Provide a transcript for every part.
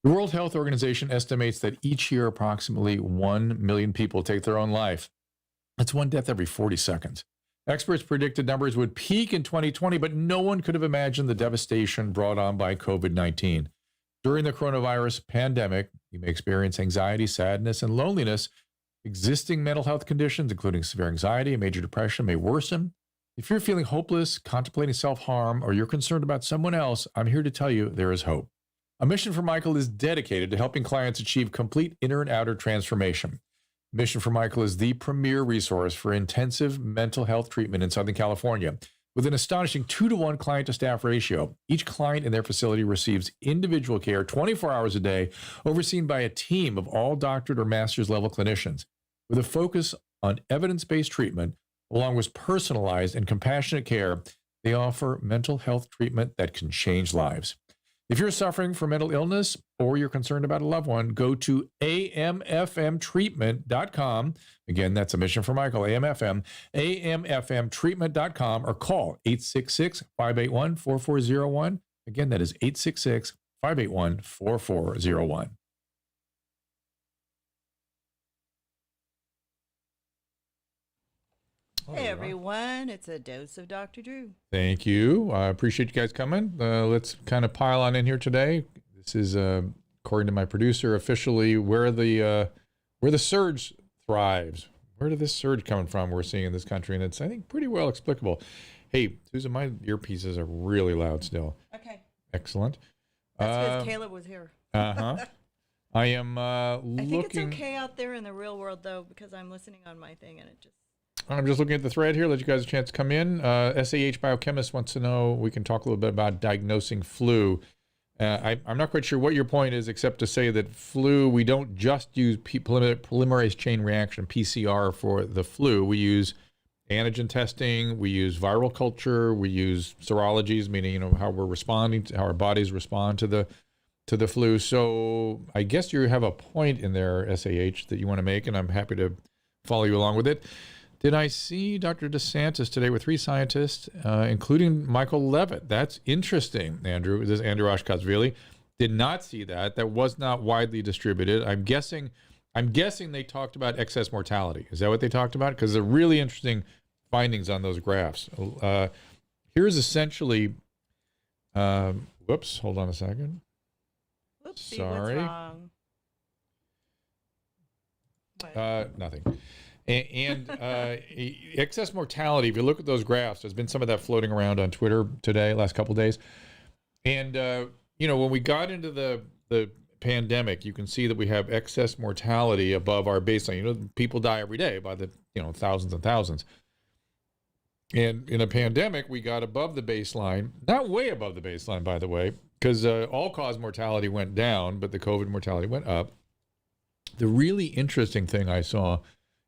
The World Health Organization estimates that each year approximately 1 million people take their own life. That's one death every 40 seconds. Experts predicted numbers would peak in 2020, but no one could have imagined the devastation brought on by COVID-19. During the coronavirus pandemic, you may experience anxiety, sadness, and loneliness. Existing mental health conditions, including severe anxiety and major depression, may worsen. If you're feeling hopeless, contemplating self-harm, or you're concerned about someone else, I'm here to tell you there is hope. A Mission for Michael is dedicated to helping clients achieve complete inner and outer transformation. Mission for Michael is the premier resource for intensive mental health treatment in Southern California. With an astonishing 2-to-1 client-to-staff ratio, each client in their facility receives individual care 24 hours a day, overseen by a team of all doctorate or master's level clinicians. With a focus on evidence-based treatment, along with personalized and compassionate care, they offer mental health treatment that can change lives. If you're suffering from mental illness or you're concerned about a loved one, go to amfmtreatment.com. Again, that's a mission for Michael, amfmtreatment.com, or call 866-581-4401. Again, that is 866-581-4401. Hey everyone, it's a dose of Dr. Drew. Thank you. I appreciate you guys coming. Let's kind of pile on in here today. This is, according to my producer, officially where the surge thrives. Where did this surge coming from we're seeing in this country? And it's, I think, pretty well explicable. Hey, Susan, my earpieces are really loud still. Okay. Excellent. That's because Caleb was here. Uh-huh. I am looking. I think it's okay out there in the real world, though, because I'm listening on my thing and it just... I'm just looking at the thread here. Let you guys a chance to come in. SAH Biochemist wants to know, we can talk a little bit about diagnosing flu. I'm not quite sure what your point is, except to say that flu, we don't just use polymerase chain reaction, PCR, for the flu. We use antigen testing. We use viral culture. We use serologies, meaning, how we're responding, how our bodies respond to the flu. So I guess you have a point in there, SAH, that you want to make, and I'm happy to follow you along with it. Did I see Dr. DeSantis today with 3 scientists, including Michael Levitt? That's interesting, Andrew. This is Andrew Oshkoshvili. Did not see that. That was not widely distributed. I'm guessing they talked about excess mortality. Is that what they talked about? Because they're really interesting findings on those graphs. Here's essentially, whoops, hold on a second. Whoopsie, Sorry. what's wrong? Nothing. And excess mortality, if you look at those graphs, there's been some of that floating around on Twitter today, last couple of days. And, when we got into the pandemic, you can see that we have excess mortality above our baseline. People die every day by the, thousands and thousands. And in a pandemic, we got above the baseline, not way above the baseline, by the way, because all-cause mortality went down, but the COVID mortality went up. The really interesting thing I saw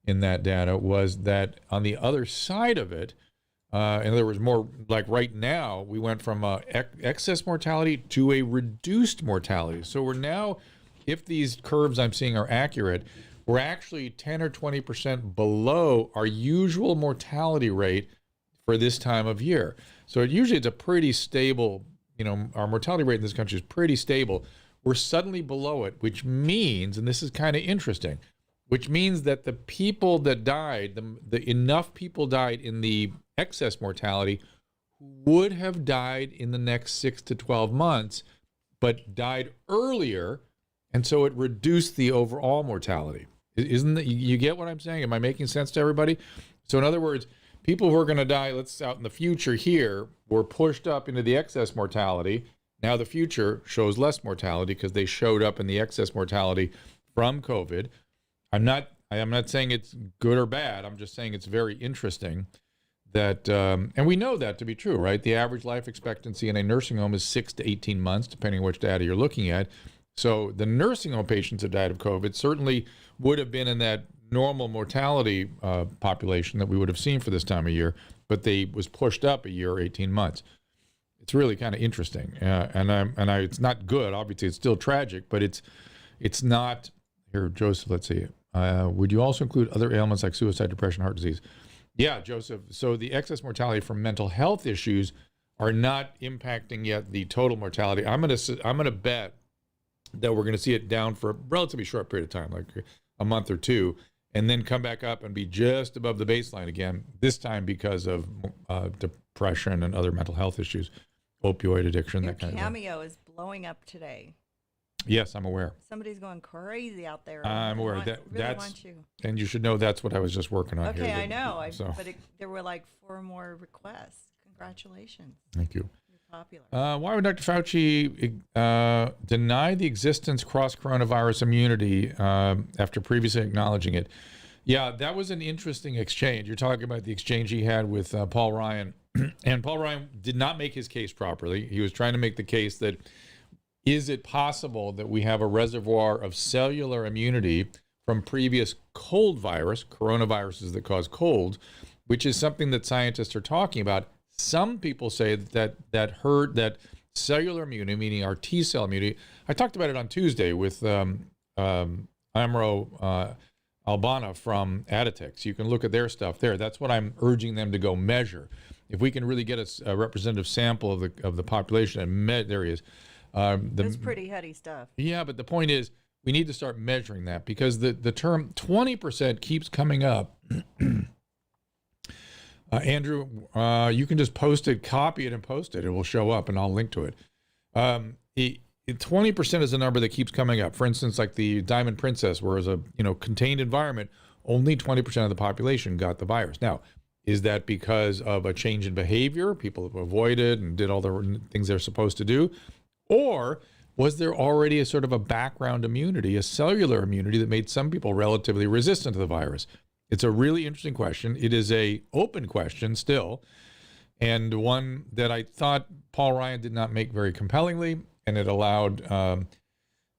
in that data was that on the other side of it, and there was more, like right now, we went from excess mortality to a reduced mortality. So we're now, if these curves I'm seeing are accurate, we're actually 10 or 20% below our usual mortality rate for this time of year. So usually it's a pretty stable, our mortality rate in this country is pretty stable. We're suddenly below it, which means, and this is kind of interesting, which means that the people that died, the enough people died in the excess mortality would have died in the next 6 to 12 months, but died earlier, and so it reduced the overall mortality. Isn't that, you get what I'm saying? Am I making sense to everybody? So in other words, people who are going to die, let's out in the future here, were pushed up into the excess mortality. Now the future shows less mortality because they showed up in the excess mortality from COVID. I'm not saying it's good or bad. I'm just saying it's very interesting that, and we know that to be true, right? The average life expectancy in a nursing home is 6 to 18 months, depending on which data you're looking at. So the nursing home patients that died of COVID certainly would have been in that normal mortality population that we would have seen for this time of year, but they was pushed up a year or 18 months. It's really kind of interesting, it's not good. Obviously, it's still tragic, but it's not. Here, Joseph, let's see. Would you also include other ailments like suicide, depression, heart disease? Yeah, Joseph. So the excess mortality from mental health issues are not impacting yet the total mortality. I'm gonna bet that we're going to see it down for a relatively short period of time, like a month or two, and then come back up and be just above the baseline again, this time because of depression and other mental health issues, opioid addiction, Your that kind of thing. Cameo is blowing up today. Yes, I'm aware. Somebody's going crazy out there. I'm aware. Really want you. And you should know that's what I was just working on here. Okay, I know. So. There were like 4 more requests. Congratulations. Thank you. You're popular. Why would Dr. Fauci deny the existence cross-coronavirus immunity after previously acknowledging it? Yeah, that was an interesting exchange. You're talking about the exchange he had with Paul Ryan. And Paul Ryan did not make his case properly. He was trying to make the case that is it possible that we have a reservoir of cellular immunity from previous cold virus, coronaviruses that cause colds, which is something that scientists are talking about. Some people say that cellular immunity, meaning our T cell immunity. I talked about it on Tuesday with Amro Albana from Aditex. You can look at their stuff there. That's what I'm urging them to go measure. If we can really get a representative sample of the population, and there he is. That's pretty heady stuff. Yeah, but the point is we need to start measuring that because the term 20% keeps coming up. Andrew, you can just post it, copy it, and post it. It will show up, and I'll link to it. 20% is a number that keeps coming up. For instance, like the Diamond Princess, where it was a contained environment, only 20% of the population got the virus. Now, is that because of a change in behavior? People have avoided and did all the things they're supposed to do? Or was there already a sort of a background immunity, a cellular immunity that made some people relatively resistant to the virus? It's a really interesting question. It is an open question still, and one that I thought Paul Ryan did not make very compellingly, and it allowed Dr.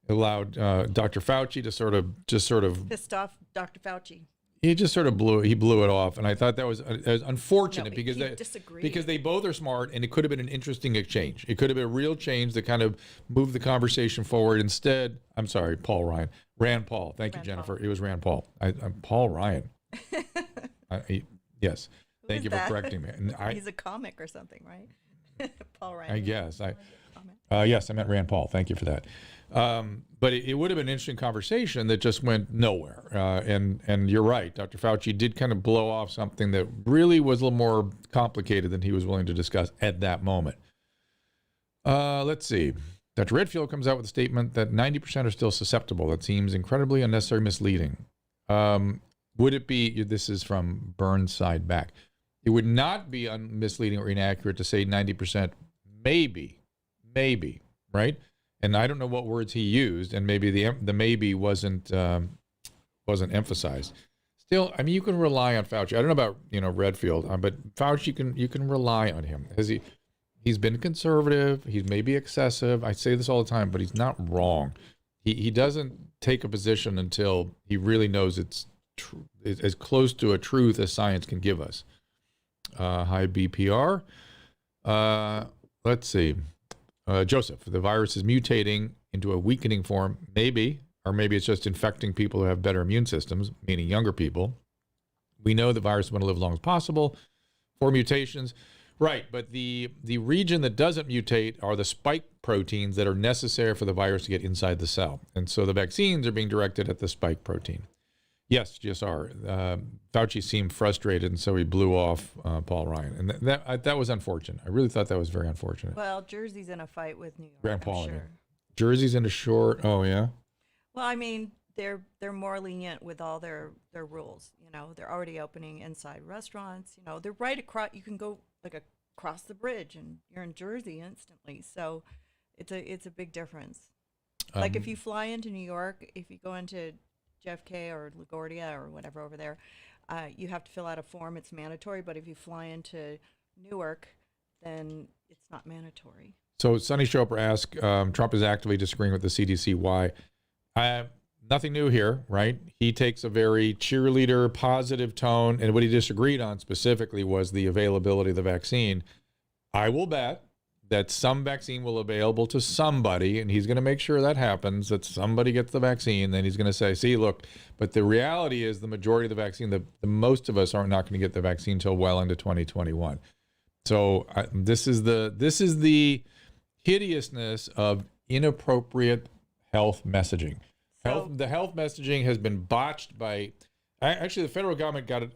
Fauci to sort of pissed off Dr. Fauci. He just sort of blew it off, and I thought that was unfortunate because they both are smart, and it could have been an interesting exchange. It could have been a real change that kind of moved the conversation forward. Instead, I'm sorry, Rand Paul. Thank you, Jennifer. It was Rand Paul. I'm Paul Ryan. Yes, thank you for correcting me. And he's a comic or something, right? Paul Ryan. I guess yes, I meant Rand Paul. Thank you for that. But it would have been an interesting conversation that just went nowhere. And you're right. Dr. Fauci did kind of blow off something that really was a little more complicated than he was willing to discuss at that moment. Let's see. Dr. Redfield comes out with a statement that 90% are still susceptible. That seems incredibly unnecessary, misleading. Would it be, this is from Burnside back, it would not be misleading or inaccurate to say 90% maybe, right? And I don't know what words he used, and maybe the maybe wasn't emphasized. Still, I mean, you can rely on Fauci. I don't know about Redfield, but Fauci you can rely on him. He's been conservative. He's maybe excessive. I say this all the time, but he's not wrong. He doesn't take a position until he really knows it's as close to a truth as science can give us. Hi BPR. Let's see. Joseph, the virus is mutating into a weakening form, maybe, or maybe it's just infecting people who have better immune systems, meaning younger people. We know the virus is going to live as long as possible. 4 mutations. Right, but the region that doesn't mutate are the spike proteins that are necessary for the virus to get inside the cell. And so the vaccines are being directed at the spike protein. Yes, GSR. Fauci seemed frustrated, and so he blew off Paul Ryan. And that was unfortunate. I really thought that was very unfortunate. Well, Jersey's in a fight with New York, Rand Paul, I'm sure. Jersey's in a short. Oh, yeah? Well, I mean, they're more lenient with all their rules. They're already opening inside restaurants. They're right across. You can go across the bridge, and you're in Jersey instantly. So it's a big difference. Like if you fly into New York, if you go into JFK or LaGuardia or whatever over there, you have to fill out a form. It's mandatory. But if you fly into Newark, then it's not mandatory. So Sunny Chopra asked, Trump is actively disagreeing with the CDC. Why? Nothing new here, right? He takes a very cheerleader, positive tone, and what he disagreed on specifically was the availability of the vaccine. I will bet that some vaccine will be available to somebody, and he's going to make sure that happens, that somebody gets the vaccine. Then he's going to say, see, look, but the reality is the majority of the vaccine, the most of us are not going to get the vaccine until well into 2021. So this is the hideousness of inappropriate health messaging. So, The health messaging has been botched by, actually the federal government got it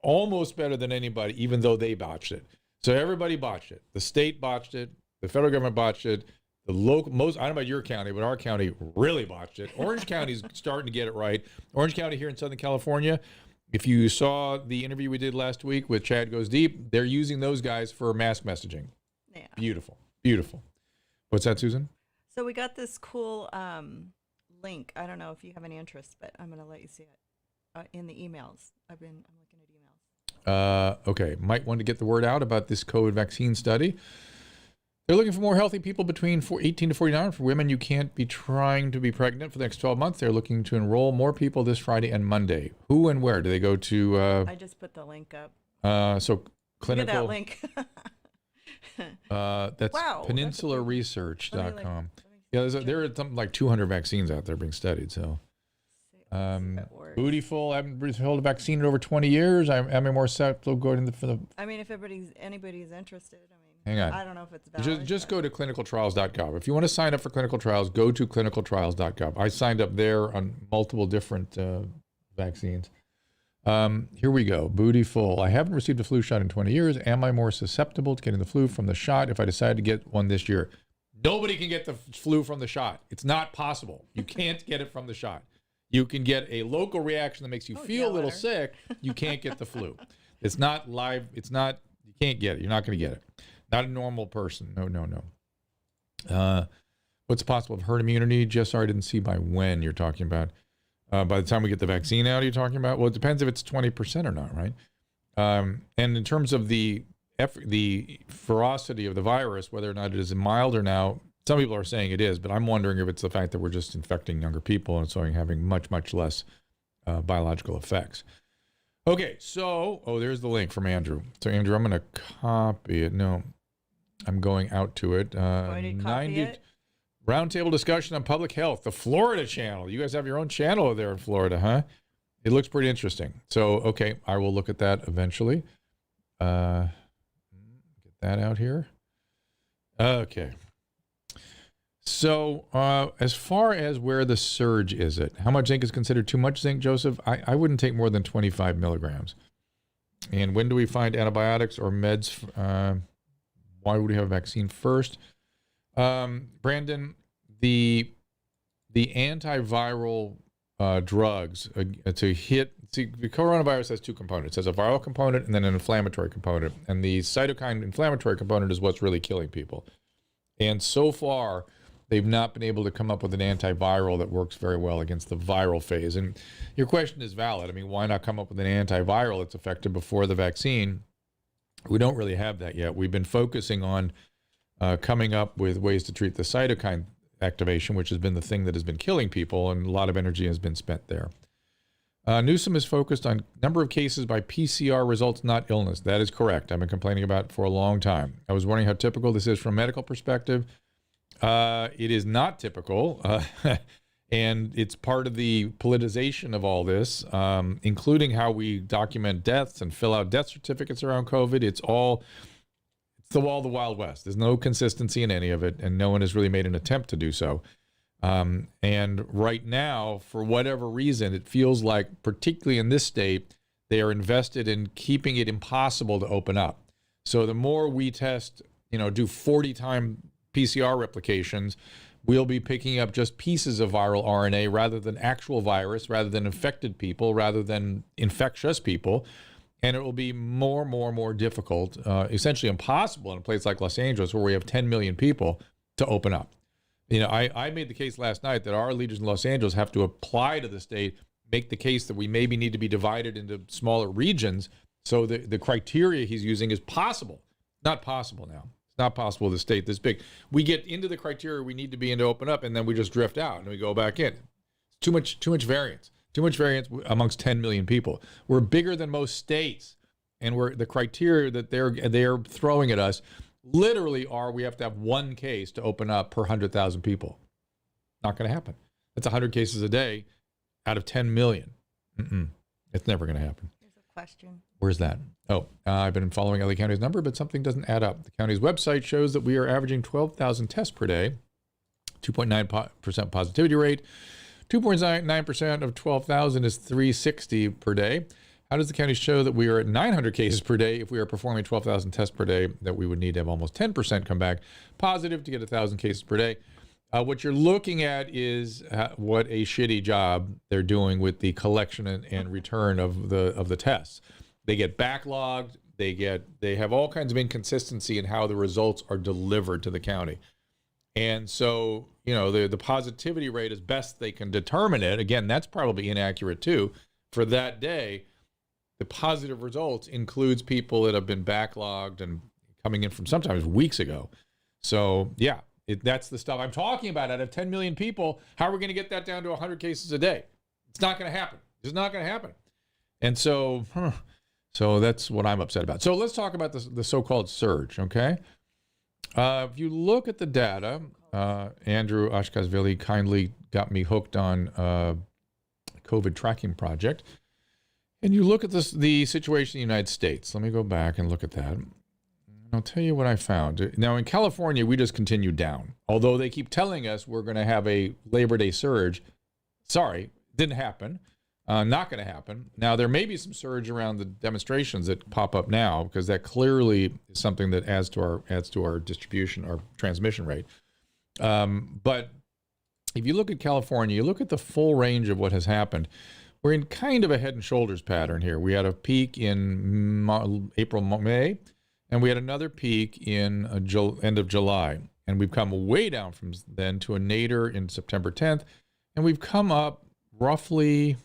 almost better than anybody, even though they botched it. So everybody botched it. The state botched it. The federal government botched it. The local, I don't know about your county, but our county really botched it. Orange County's starting to get it right. Orange County here in Southern California, if you saw the interview we did last week with Chad Goes Deep, they're using those guys for mask messaging. yeah. Beautiful. Beautiful. What's that, Susan? So we got this cool link. I don't know if you have any interest, but I'm going to let you see it in the emails. I'm looking at emails. Okay. Might want to get the word out about this COVID vaccine study. They're looking for more healthy people between 18 to 49. For women, you can't be trying to be pregnant for the next 12 months. They're looking to enroll more people this Friday and Monday. Who and where? Do they go to? I just put the link up. So clinical. Look at that link. That's Wow, peninsularesearch.com. Yeah, there are something like 200 vaccines out there being studied. So, Bootyful. I haven't held a vaccine in over 20 years. I'm more susceptible going for the. I mean, if anybody's interested, I mean, hang on. I don't know if it's valid. Just go to clinicaltrials.gov. If you want to sign up for clinical trials, go to clinicaltrials.gov. I signed up there on multiple different vaccines. Here we go. Bootyful. I haven't received a flu shot in 20 years. Am I more susceptible to getting the flu from the shot if I decide to get one this year? Nobody can get the flu from the shot. It's not possible. You can't get it from the shot. You can get a local reaction that makes you feel a little sick. You can't get the flu. It's not live. It's not, you can't get it. You're not going to get it. Not a normal person. No. What's possible of herd immunity? Just sorry, I didn't see by when you're talking about. By the time we get the vaccine out, you're talking about? Well, it depends if it's 20% or not, right? And in terms of the ferocity of the virus, whether or not it is mild or now, some people are saying it is, but I'm wondering if it's the fact that we're just infecting younger people and so having much, much less biological effects. Okay, so, there's the link from Andrew. So, Andrew, I'm going to copy it. No, I'm going out to it. Going to copy it? Roundtable discussion on public health, the Florida channel. You guys have your own channel there in Florida, huh? It looks pretty interesting. So, okay, I will look at that eventually. Get that out here. Okay. So, as far as where the surge is it, how much zinc is considered too much zinc, Joseph? I wouldn't take more than 25 milligrams. And when do we find antibiotics or meds? Why would we have a vaccine first? Brandon, the antiviral drugs to hit, see, the coronavirus has two components. It has a viral component and then an inflammatory component. And the cytokine inflammatory component is what's really killing people. And so far, they've not been able to come up with an antiviral that works very well against the viral phase. And your question is valid. I mean, why not come up with an antiviral that's effective before the vaccine? We don't really have that yet. We've been focusing on coming up with ways to treat the cytokine activation, which has been the thing that has been killing people, and a lot of energy has been spent there. Newsom is focused on number of cases by PCR results, not illness. That is correct. I've been complaining about it for a long time. I was wondering how typical this is from a medical perspective. It is not typical, and it's part of the politicization of all this, including how we document deaths and fill out death certificates around COVID. It's the Wild West. There's no consistency in any of it, and no one has really made an attempt to do so. And right now, for whatever reason, it feels like, particularly in this state, they are invested in keeping it impossible to open up. So the more we test, do 40-time PCR replications, we'll be picking up just pieces of viral RNA rather than actual virus, rather than infected people, rather than infectious people. And it will be more difficult, essentially impossible in a place like Los Angeles, where we have 10 million people, to open up. I made the case last night that our leaders in Los Angeles have to apply to the state, make the case that we maybe need to be divided into smaller regions. So the criteria he's using is possible. Not possible now. It's not possible with a state this big. We get into the criteria we need to be in to open up, and then we just drift out and we go back in. Too much variance. Too much variance amongst 10 million people. We're bigger than most states, and the criteria that they're throwing at us literally are we have to have one case to open up per 100,000 people. Not going to happen. That's 100 cases a day out of 10 million. It's never going to happen. There's a question. Where's that? I've been following LA County's number, but something doesn't add up. The county's website shows that we are averaging 12,000 tests per day. 2.9% positivity rate. 2.9% of 12,000 is 360 per day. How does the county show that we are at 900 cases per day if we are performing 12,000 tests per day, that we would need to have almost 10% come back positive to get 1,000 cases per day? What you're looking at is what a shitty job they're doing with the collection and return of the tests. They get backlogged. They have all kinds of inconsistency in how the results are delivered to the county. And so, the positivity rate, as best they can determine it, again, that's probably inaccurate too, for that day. The positive results includes people that have been backlogged and coming in from sometimes weeks ago. So, yeah, that's the stuff I'm talking about. Out of 10 million people, how are we going to get that down to 100 cases a day? It's not going to happen. It's not going to happen. And so, so that's what I'm upset about. So let's talk about the so-called surge, okay? If you look at the data, Andrew Ashkashvili kindly got me hooked on COVID tracking project. And you look at the situation in the United States. Let me go back and look at that. And I'll tell you what I found. Now, in California, we just continued down. Although they keep telling us we're going to have a Labor Day surge. Sorry, didn't happen. Not going to happen. Now, there may be some surge around the demonstrations that pop up now, because that clearly is something that adds to our distribution, our transmission rate. But if you look at California, you look at the full range of what has happened. We're in kind of a head and shoulders pattern here. We had a peak in April, May, and we had another peak in end of July. And we've come way down from then to a nadir in September 10th. And we've come up roughly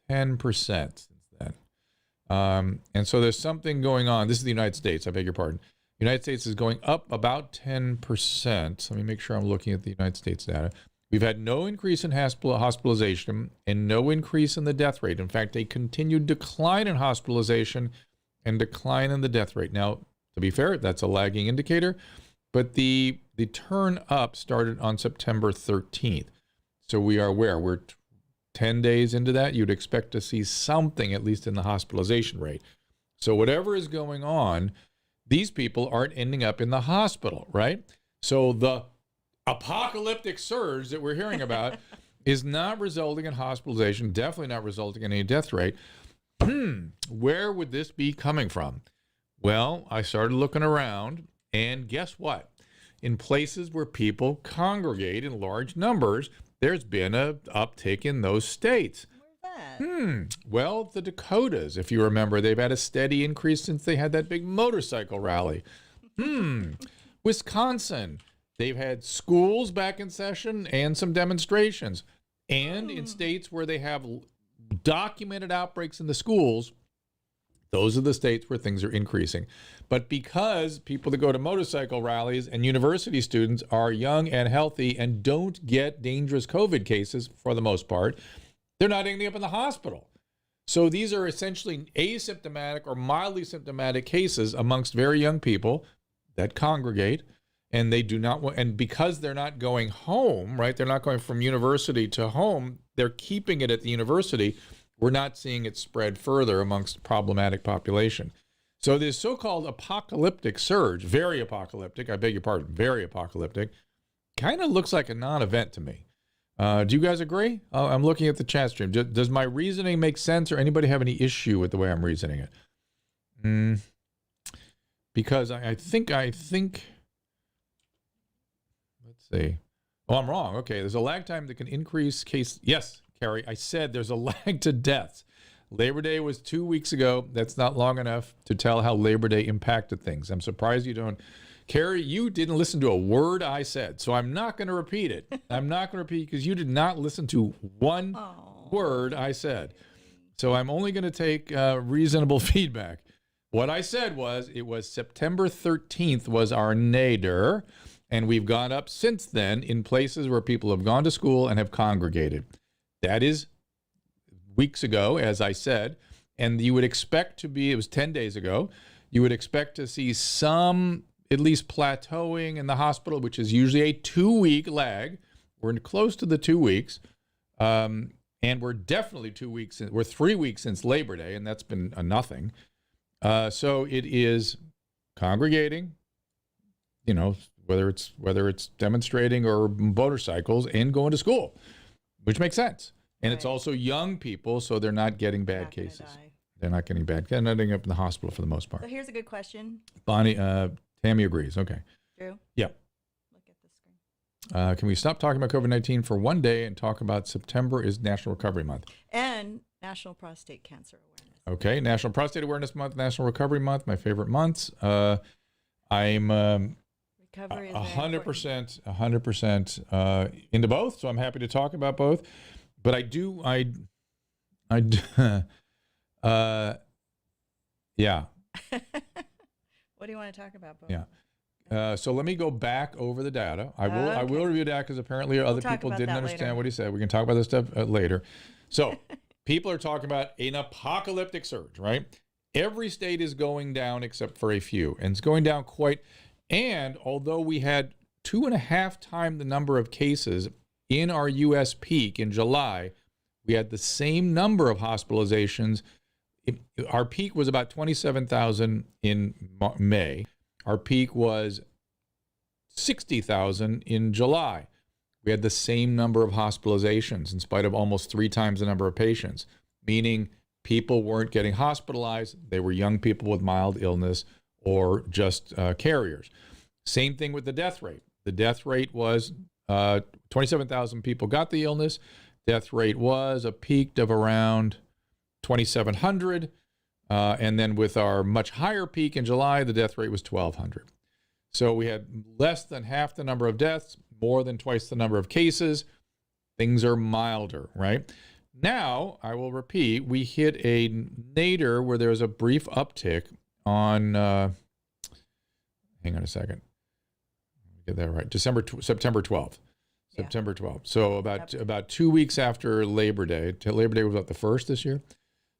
10% since then. And so there's something going on. This is the United States. I beg your pardon. The United States is going up about 10%. Let me make sure I'm looking at the United States data. We've had no increase in hospitalization and no increase in the death rate. In fact, a continued decline in hospitalization and decline in the death rate. Now, to be fair, that's a lagging indicator, but the turn up started on September 13th. So we are where? We're 10 days into that. You'd expect to see something, at least in the hospitalization rate. So whatever is going on, these people aren't ending up in the hospital, right? So the apocalyptic surge that we're hearing about is not resulting in hospitalization, definitely not resulting in any death rate. Where would this be coming from? Well, I started looking around, and guess what? In places where people congregate in large numbers, there's been an uptick in those states. Where's that? Well, the Dakotas, if you remember, they've had a steady increase since they had that big motorcycle rally. Wisconsin, they've had schools back in session and some demonstrations. And in states where they have documented outbreaks in the schools, those are the states where things are increasing. But because people that go to motorcycle rallies and university students are young and healthy and don't get dangerous COVID cases for the most part, they're not ending up in the hospital. So these are essentially asymptomatic or mildly symptomatic cases amongst very young people that congregate, and they do not want, and because they're not going home, right? They're not going from university to home. They're keeping it at the university. We're not seeing it spread further amongst problematic population. So this so-called apocalyptic surge, very apocalyptic, I beg your pardon, very apocalyptic, kind of looks like a non-event to me. Do you guys agree? I'm looking at the chat stream. Does my reasoning make sense, or anybody have any issue with the way I'm reasoning it? Because I think, let's see. Oh, I'm wrong. Okay, there's a lag time that can increase case. Yes, Carrie, I said there's a lag to deaths. Labor Day was 2 weeks ago. That's not long enough to tell how Labor Day impacted things. I'm surprised you don't. Carrie, you didn't listen to a word I said, so I'm not going to repeat it. I'm not going to repeat because you did not listen to one word I said. So I'm only going to take reasonable feedback. What I said was it was September 13th was our nadir, and we've gone up since then in places where people have gone to school and have congregated. That is weeks ago, as I said, and you would expect to be, it was 10 days ago, you would expect to see some at least plateauing in the hospital, which is usually a 2-week lag. We're close to the 2 weeks, and we're definitely 2 weeks, we're 3 weeks since Labor Day, and that's been a nothing. So it is congregating. you know, whether it's demonstrating or motorcycles and going to school, which makes sense. And it's also young people, so they're not getting bad cases. They're not getting bad. They're not ending up in the hospital for the most part. So here's a good question. Bonnie, Tammy agrees. Okay. Drew? Yeah. Look at the screen. Can we stop talking about COVID-19 for one day and talk about September is National Recovery Month? And National Prostate Cancer Awareness. Okay. National Prostate Awareness Month, National Recovery Month, my favorite months. I'm Recovery is 100% into both, so I'm happy to talk about both. But I do, yeah. What do you want to talk about, Bo? Yeah. So let me go back over the data. I will review that because apparently other people didn't understand later what he said. We can talk about this stuff later. So people are talking about an apocalyptic surge, right? Every state is going down except for a few, and it's going down quite. And although we had 2.5 times the number of cases in our U.S. peak in July, we had the same number of hospitalizations. Our peak was about 27,000 in May. Our peak was 60,000 in July. We had the same number of hospitalizations in spite of almost 3 times the number of patients, meaning people weren't getting hospitalized. They were young people with mild illness or just carriers. Same thing with the death rate. The death rate was 27,000 people got the illness. Death rate was a peak of around 2,700. And then with our much higher peak in July, the death rate was 1,200. So we had less than half the number of deaths, more than twice the number of cases. Things are milder, right? Now, I will repeat, we hit a nadir where there was a brief uptick on, hang on a second. Get that right. September 12th. Yeah. September 12th. So about 2 weeks after Labor Day. Labor Day was about the 1st this year.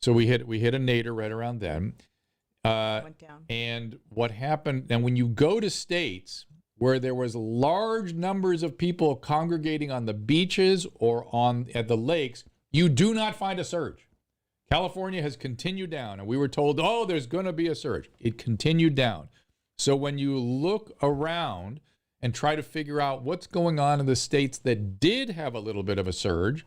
So we hit a nadir right around then. Went down. And what happened, and when you go to states where there was large numbers of people congregating on the beaches or at the lakes, you do not find a surge. California has continued down, and we were told, oh, there's going to be a surge. It continued down. So when you look around and try to figure out what's going on in the states that did have a little bit of a surge,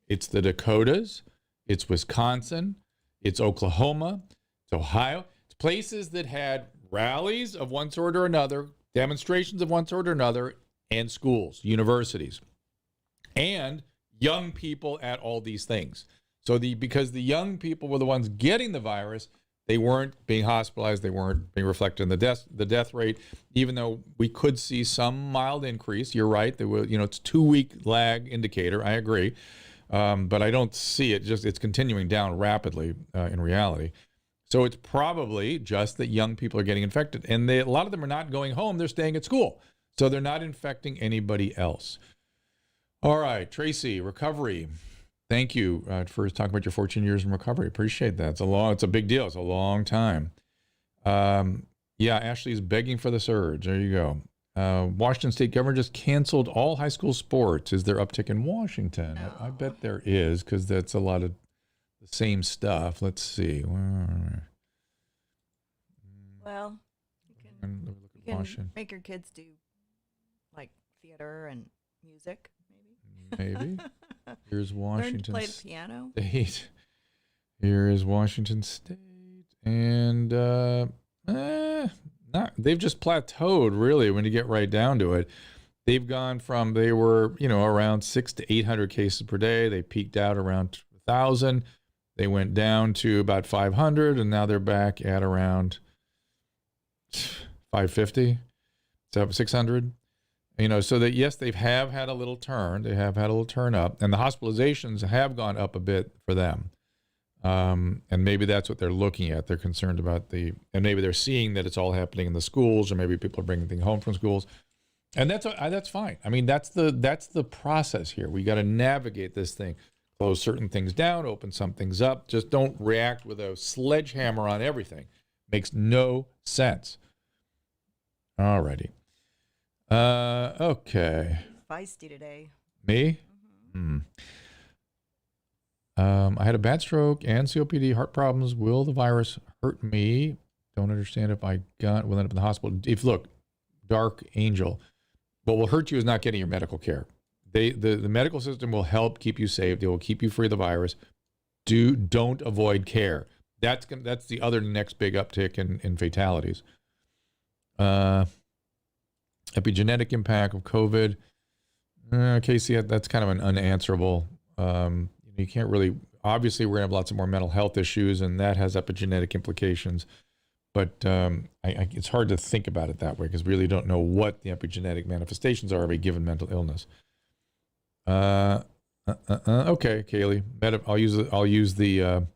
it's the Dakotas, it's Wisconsin, it's Oklahoma, it's Ohio. It's places that had rallies of one sort or another, demonstrations of one sort or another, and schools, universities, and young people at all these things. So because the young people were the ones getting the virus, they weren't being hospitalized. They weren't being reflected in the death rate, even though we could see some mild increase. You're right. There was, it's a 2-week lag indicator. I agree. But I don't see it. It's continuing down rapidly in reality. So it's probably just that young people are getting infected. And a lot of them are not going home. They're staying at school. So they're not infecting anybody else. All right, Tracy, recovery. Thank you for talking about your 14 years in recovery. Appreciate that. It's a big deal. It's a long time. Yeah, Ashley's begging for the surge. There you go. Washington State governor just canceled all high school sports. Is there uptick in Washington? No. I bet there is, because that's a lot of the same stuff. Let's see. Well, you can make your kids do like theater and music, maybe. Maybe. Here's Washington Learn to play the piano. State. Here is Washington State. And they've just plateaued, really, when you get right down to it. They've gone from, they were, around 600 to 800 cases per day. They peaked out around 1,000. They went down to about 500, and now they're back at around 550, 600. So that, yes, they have had a little turn. They have had a little turn up, and the hospitalizations have gone up a bit for them. And maybe that's what they're looking at. They're concerned about and maybe they're seeing that it's all happening in the schools, or maybe people are bringing things home from schools. And that's fine. I mean, that's the process here. We got to navigate this thing, close certain things down, open some things up. Just don't react with a sledgehammer on everything. Makes no sense. All righty. Okay. Feisty today. Me? Mm-hmm. I had a bad stroke and COPD, heart problems. Will the virus hurt me? Don't understand if I will end up in the hospital. dark angel. What will hurt you is not getting your medical care. The medical system will help keep you safe. They will keep you free of the virus. Don't avoid care. That's the other next big uptick in fatalities. Epigenetic impact of COVID. Casey, that's kind of an unanswerable. You can't really. Obviously, we're going to have lots of more mental health issues, and that has epigenetic implications. But it's hard to think about it that way because we really don't know what the epigenetic manifestations are of a given mental illness. Okay, Kaylee. I'll use the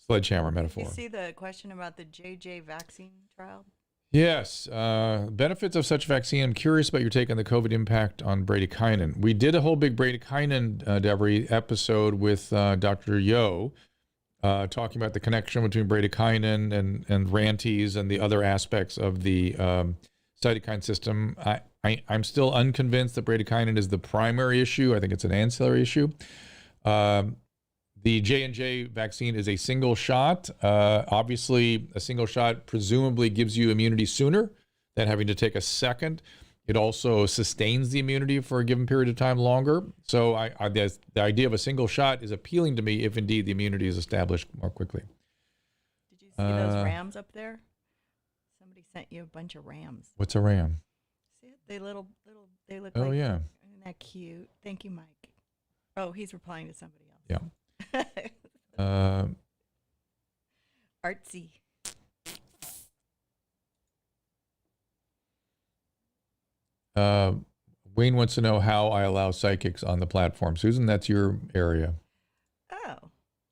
sledgehammer metaphor. You see the question about the JJ vaccine trial? Yes. Benefits of such vaccine. I'm curious about your take on the COVID impact on bradykinin. We did a whole big bradykinin, Deborah, episode with Dr. Yo, talking about the connection between bradykinin and RANTES and the other aspects of the cytokine system. I'm still unconvinced that bradykinin is the primary issue. I think it's an ancillary issue. The J&J vaccine is a single shot. Obviously, a single shot presumably gives you immunity sooner than having to take a second. It also sustains the immunity for a given period of time longer. So the idea of a single shot is appealing to me if indeed the immunity is established more quickly. Did you see those rams up there? Somebody sent you a bunch of rams. What's a ram? See it? They look Oh, like, yeah. Isn't that cute? Thank you, Mike. Oh, he's replying to somebody else. Yeah. Artsy. Wayne wants to know how I allow psychics on the platform. Susan, that's your area. Oh,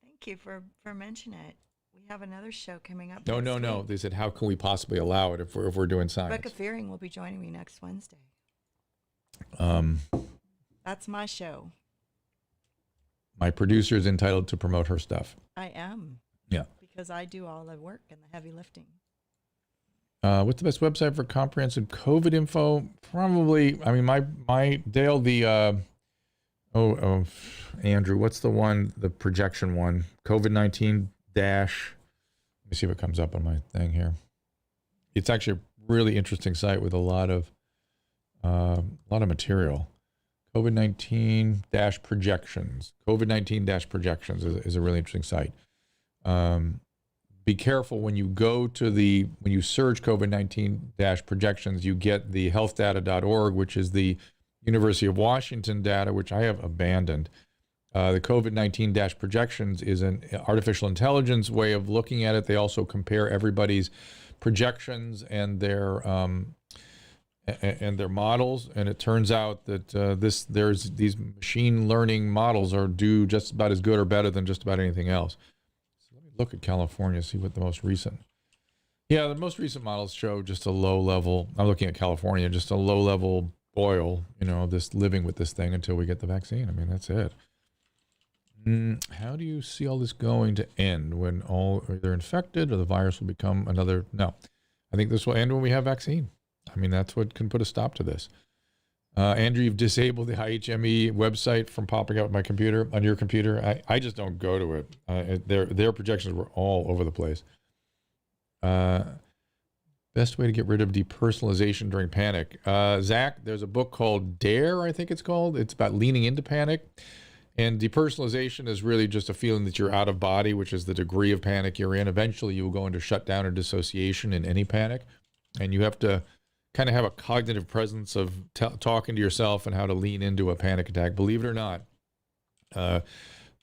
thank you for mentioning it. We have another show coming up. No. They said, how can we possibly allow it if we're doing science? Rebecca Fearing will be joining me next Wednesday. That's my show. My producer is entitled to promote her stuff. I am. Yeah. Because I do all the work and the heavy lifting. What's the best website for comprehensive COVID info? Probably, I mean, my Dale, Andrew, what's the one, the projection one? COVID-19 dash, let me see what comes up on my thing here. It's actually a really interesting site with a lot of material. COVID-19 dash projections. COVID-19 dash projections is a really interesting site. Be careful when you go to when you search COVID-19 dash projections, you get the healthdata.org, which is the University of Washington data, which I have abandoned. The COVID-19 dash projections is an artificial intelligence way of looking at it. They also compare everybody's projections and their models, and it turns out that these machine learning models are do just about as good or better than just about anything else. So let me look at California, see what the most recent. Yeah, the most recent models show just a low level. I'm looking at California, just a low level boil. This living with this thing until we get the vaccine. I mean, that's it. How do you see all this going to end when all are either infected or the virus will become another? No, I think this will end when we have vaccine. I mean, that's what can put a stop to this. Andrew, you've disabled the IHME website from popping up on my computer, on your computer. I just don't go to it. Their projections were all over the place. Best way to get rid of depersonalization during panic. Zach, there's a book called Dare, I think it's called. It's about leaning into panic. And depersonalization is really just a feeling that you're out of body, which is the degree of panic you're in. Eventually, you will go into shutdown or dissociation in any panic. And you have to kind of have a cognitive presence of talking to yourself and how to lean into a panic attack. Believe it or not, the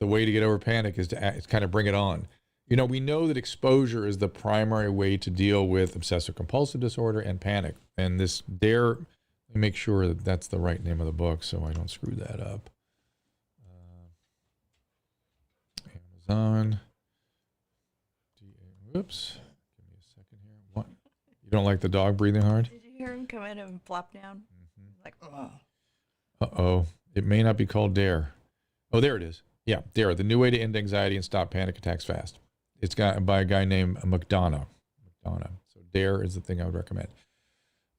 way to get over panic is to kind of bring it on. We know that exposure is the primary way to deal with obsessive compulsive disorder and panic. And this Dare, let me make sure that that's the right name of the book so I don't screw that up. Amazon. Whoops. Give me a second here. What? You don't like the dog breathing hard? Did you hear him come in and flop down? Like, oh. Uh-oh. It may not be called Dare. Oh, there it is. Yeah, Dare, the new way to end anxiety and stop panic attacks fast. It's got by a guy named McDonough. So Dare is the thing I would recommend.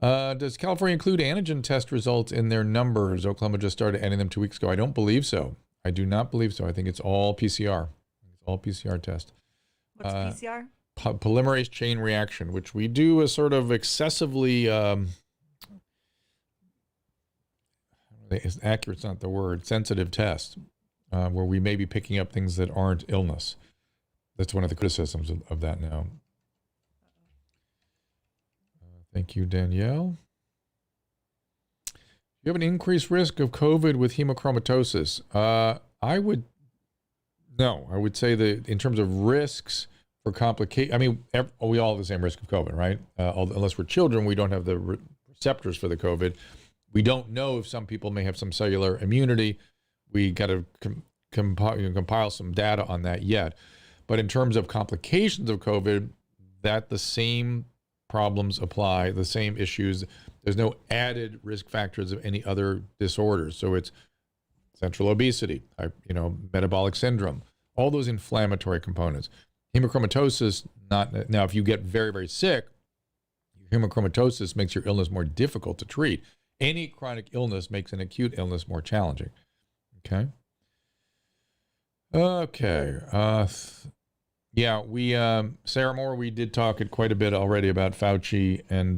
Does California include antigen test results in their numbers? Oklahoma just started adding them 2 weeks ago. I don't believe so. I do not believe so. I think it's all PCR. It's all PCR test. What's PCR? Polymerase chain reaction, which we do a sort of excessively accurate's not the word, sensitive test, where we may be picking up things that aren't illness. That's one of the criticisms of that now. Thank you, Danielle. You have an increased risk of COVID with hemochromatosis. I would say that in terms of risks for complication, I mean, we all have the same risk of COVID, right? Unless we're children, we don't have the receptors for the COVID. We don't know if some people may have some cellular immunity. We got to compile some data on that yet. But in terms of complications of COVID, that the same problems apply, the same issues. There's no added risk factors of any other disorders. So it's central obesity, metabolic syndrome, all those inflammatory components. Hemochromatosis, not now. If you get very, very sick, hemochromatosis makes your illness more difficult to treat. Any chronic illness makes an acute illness more challenging. Okay. Yeah, we Sarah Moore, we did talk quite a bit already about Fauci and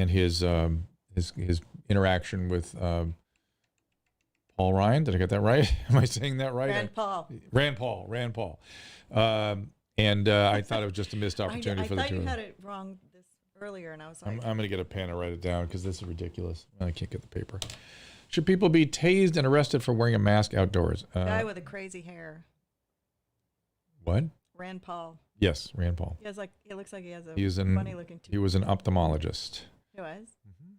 his interaction with Paul Ryan. Did I get that right? Am I saying that right? Rand Paul. I thought it was just a missed opportunity for the two. I thought you had it wrong this earlier, and I was like, I'm going to get a pen and write it down because this is ridiculous. I can't get the paper. Should people be tased and arrested for wearing a mask outdoors? Guy with the crazy hair. What? Rand Paul. Yes, Rand Paul. It looks like he has a funny looking tooth. He was an ophthalmologist. He was? Mm-hmm.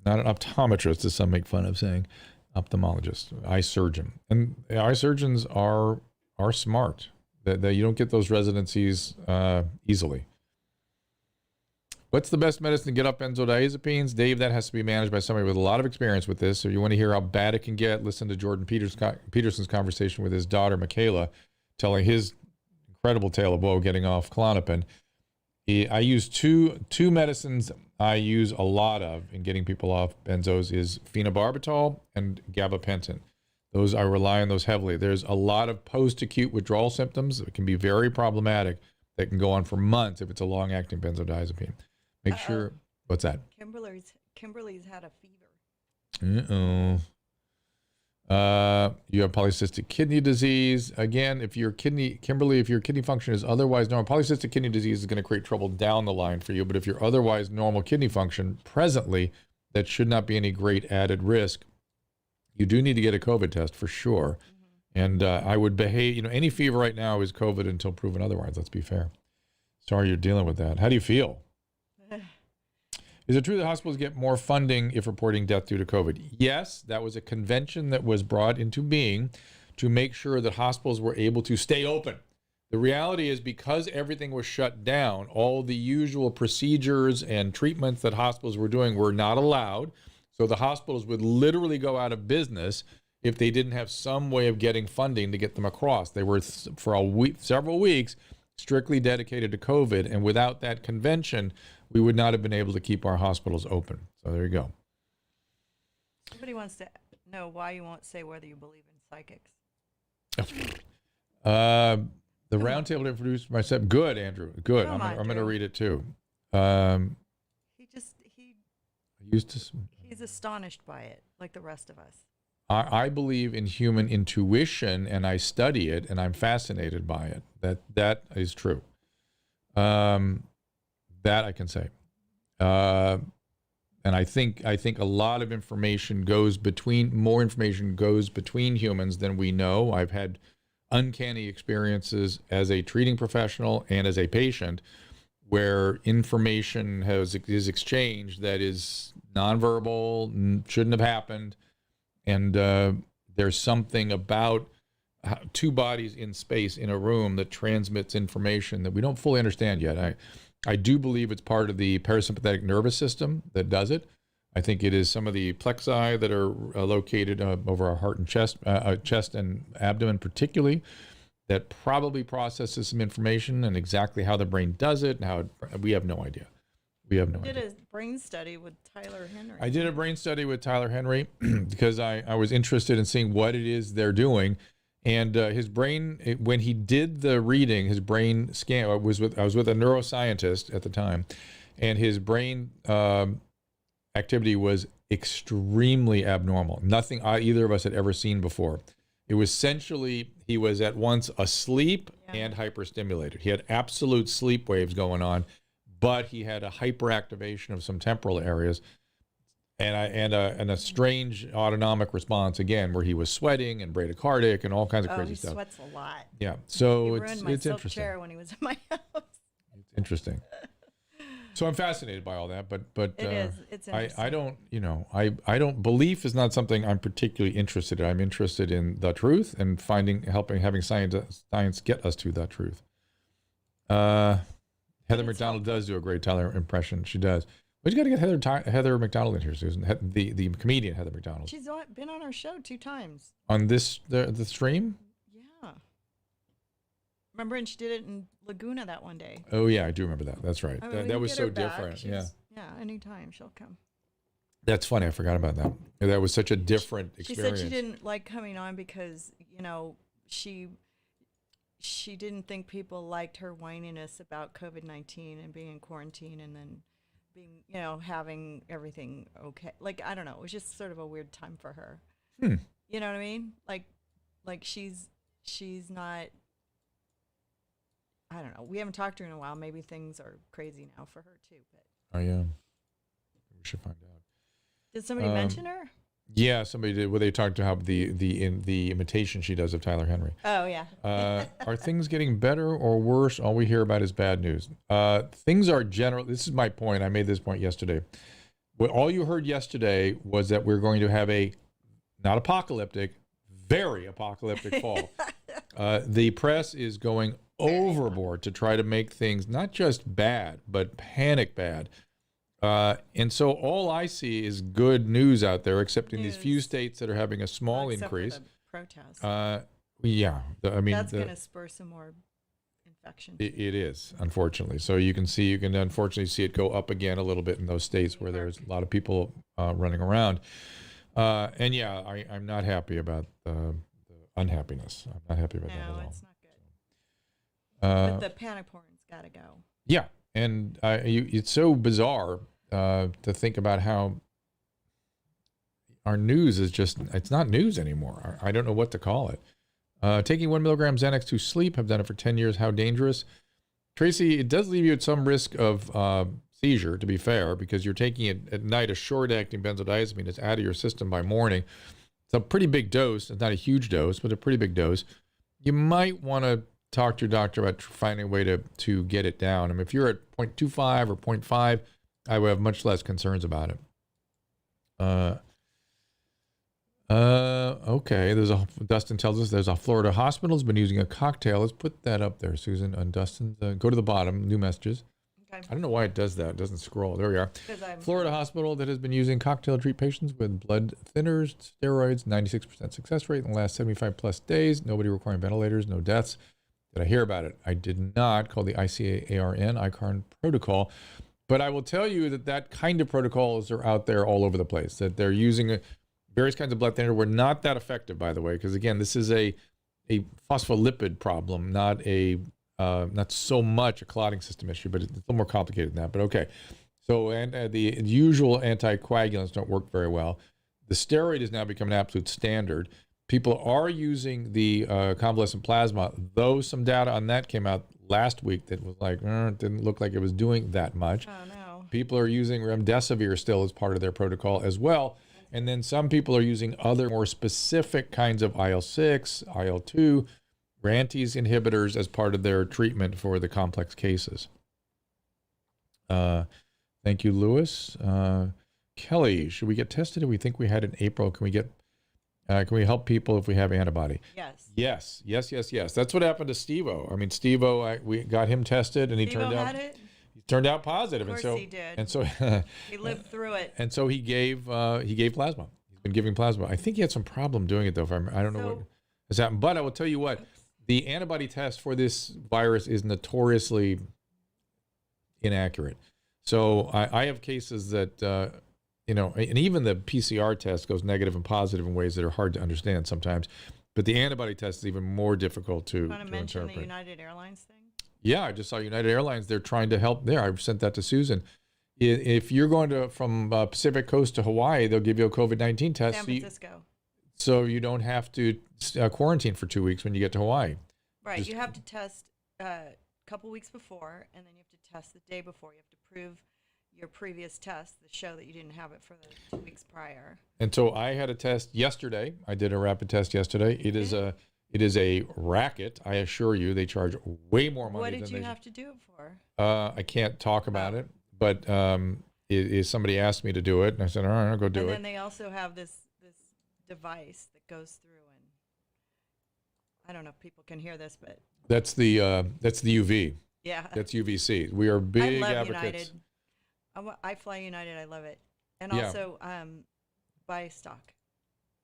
Not an optometrist, as some make fun of saying. Ophthalmologist, eye surgeon. And eye surgeons are smart. That you don't get those residencies easily. What's the best medicine to get up benzodiazepines? Dave, that has to be managed by somebody with a lot of experience with this. So you want to hear how bad it can get, listen to Jordan Peterson's conversation with his daughter, Michaela, telling his incredible tale of woe getting off Klonopin. I use two medicines I use a lot of in getting people off benzos is phenobarbital and gabapentin. Those, I rely on those heavily. There's a lot of post-acute withdrawal symptoms that can be very problematic that can go on for months if it's a long-acting benzodiazepine. Make sure, what's that? Kimberly's had a fever. You have polycystic kidney disease. Again, if your kidney function is otherwise normal, polycystic kidney disease is going to create trouble down the line for you. But if you're otherwise normal kidney function presently, that should not be any great added risk. You do need to get a COVID test for sure. Mm-hmm. And I would behave, any fever right now is COVID until proven otherwise. Let's be fair. Sorry you're dealing with that. How do you feel? Is it true that hospitals get more funding if reporting death due to COVID? Yes, that was a convention that was brought into being to make sure that hospitals were able to stay open. The reality is because everything was shut down, all the usual procedures and treatments that hospitals were doing were not allowed. So the hospitals would literally go out of business if they didn't have some way of getting funding to get them across. They were, for several weeks, strictly dedicated to COVID. And without that convention, we would not have been able to keep our hospitals open. So there you go. Somebody wants to know why you won't say whether you believe in psychics. The roundtable introduced myself. Good, Andrew. Good. I'm going to read it too. He's astonished by it, like the rest of us. I believe in human intuition, and I study it, and I'm fascinated by it. That is true. That I can say. And I think a lot of information more information goes between humans than we know. I've had uncanny experiences as a treating professional and as a patient where information is exchanged that is nonverbal, shouldn't have happened. And there's something about two bodies in space in a room that transmits information that we don't fully understand yet. I do believe it's part of the parasympathetic nervous system that does it. I think it is some of the plexi that are located over our heart and chest and abdomen particularly, that probably processes some information, and exactly how the brain does it and how we have no idea. You did a brain study with Tyler Henry. I did a brain study with Tyler Henry because I was interested in seeing what it is they're doing. And his brain, when he did the reading, his brain scan, I was with a neuroscientist at the time, and his brain activity was extremely abnormal. Nothing either of us had ever seen before. It was essentially, he was at once asleep and hyperstimulated. He had absolute sleep waves going on, but he had a hyperactivation of some temporal areas and a strange autonomic response again, where he was sweating and bradycardic and all kinds of crazy stuff. He sweats a lot. Yeah, so he ruined my it's silk interesting. chair when he was in my house. It's interesting. So I'm fascinated by all that, but it's interesting. I don't, I don't, belief is not something I'm particularly interested in. I'm interested in the truth and having science get us to that truth. Heather McDonald does do a great Tyler impression. She does. But you got to get Heather McDonald in here, Susan. The comedian Heather McDonald. She's been on our show 2 times. On the stream? Yeah. Remember, and she did it in Laguna that one day. Oh yeah, I do remember that. That's right. I mean, that was so different. Yeah. Yeah, anytime she'll come. That's funny. I forgot about that. That was such a different experience. She said she didn't like coming on because, she didn't think people liked her whininess about COVID-19 and being in quarantine and then being, having everything okay. Like, I don't know. It was just sort of a weird time for her. You know what I mean? Like she's not, I don't know. We haven't talked to her in a while. Maybe things are crazy now for her too. But oh yeah, we should find out. Did somebody mention her? Yeah, somebody did. Well, they talked to how the imitation she does of Tyler Henry. Oh yeah. Are things getting better or worse? All we hear about is bad news. Things are general. This is my point. I made this point yesterday. What all you heard yesterday was that we're going to have a not apocalyptic, very apocalyptic fall. The press is going overboard to try to make things not just bad, but panic bad. And so all I see is good news out there, except in these few states that are having a small increase. For the protests. Yeah. That's going to spur some more infection. It is, unfortunately. So you can unfortunately see it go up again a little bit in those states where there's a lot of people running around. And yeah, I'm not happy about the unhappiness. I'm not happy about that at all. No, it's not good. But the panic porn's got to go. Yeah. And it's so bizarre to think about how our news is it's not news anymore. I don't know what to call it. Taking 1 milligram Xanax to sleep, have done it for 10 years. How dangerous? Tracy, it does leave you at some risk of seizure, to be fair, because you're taking it at night, a short-acting benzodiazepine. It's out of your system by morning. It's a pretty big dose. It's not a huge dose, but a pretty big dose. You might want to talk to your doctor about finding a way to get it down. I mean, if you're at 0.25 or 0.5, I would have much less concerns about it. Okay. Dustin tells us there's a Florida hospital has been using a cocktail. Let's put that up there, Susan, on Dustin's. Go to the bottom, new messages. Okay. I don't know why it does that. It doesn't scroll. There we are. Florida hospital that has been using cocktail to treat patients with blood thinners, steroids, 96% success rate in the last 75 plus days. Nobody requiring ventilators, no deaths. Did I hear about it? I did not. Called the ICARN protocol. But I will tell you that kind of protocols are out there all over the place, that they're using various kinds of blood thinner. Were not that effective, by the way, because again, this is a phospholipid problem, not so much a clotting system issue, but it's a little more complicated than that. But okay. So the usual anticoagulants don't work very well. The steroid has now become an absolute standard. People are using the convalescent plasma, though some data on that came out last week that was like, didn't look like it was doing that much. Oh, no. People are using remdesivir still as part of their protocol as well. And then some people are using other more specific kinds of IL-6, IL-2, RANTES inhibitors as part of their treatment for the complex cases. Thank you, Lewis. Kelly, should we get tested? We think we had in April. Can we help people if we have antibody? Yes. Yes. That's what happened to Steve-O. I mean, Steve-O, we got him tested, and he turned out positive. Of course he did. And so he lived through it. And so he gave plasma. He's been giving plasma. I think he had some problem doing it though. I don't know what has happened. But I will tell you what, the antibody test for this virus is notoriously inaccurate. So I have cases that and even the PCR test goes negative and positive in ways that are hard to understand sometimes. But the antibody test is even more difficult to interpret. Want to mention the United Airlines thing? Yeah, I just saw United Airlines. They're trying to help there. I sent that to Susan. If you're going from Pacific Coast to Hawaii, they'll give you a COVID-19 test. San Francisco. So you don't have to quarantine for 2 weeks when you get to Hawaii. Right. You have to test a couple weeks before, and then you have to test the day before. You have to prove your previous test to show that you didn't have it for the 2 weeks prior. And so I had a test yesterday. I did a rapid test yesterday. It is a racket. I assure you, they charge way more money. What did you have to do it for? I can't talk about it, but somebody asked me to do it, and I said, all right, I'll go do it. And then they also have this device that goes through, and I don't know if people can hear this, but that's the UV. Yeah, that's UVC. We are big I love advocates. United. I fly United. I love it, and also buy stock.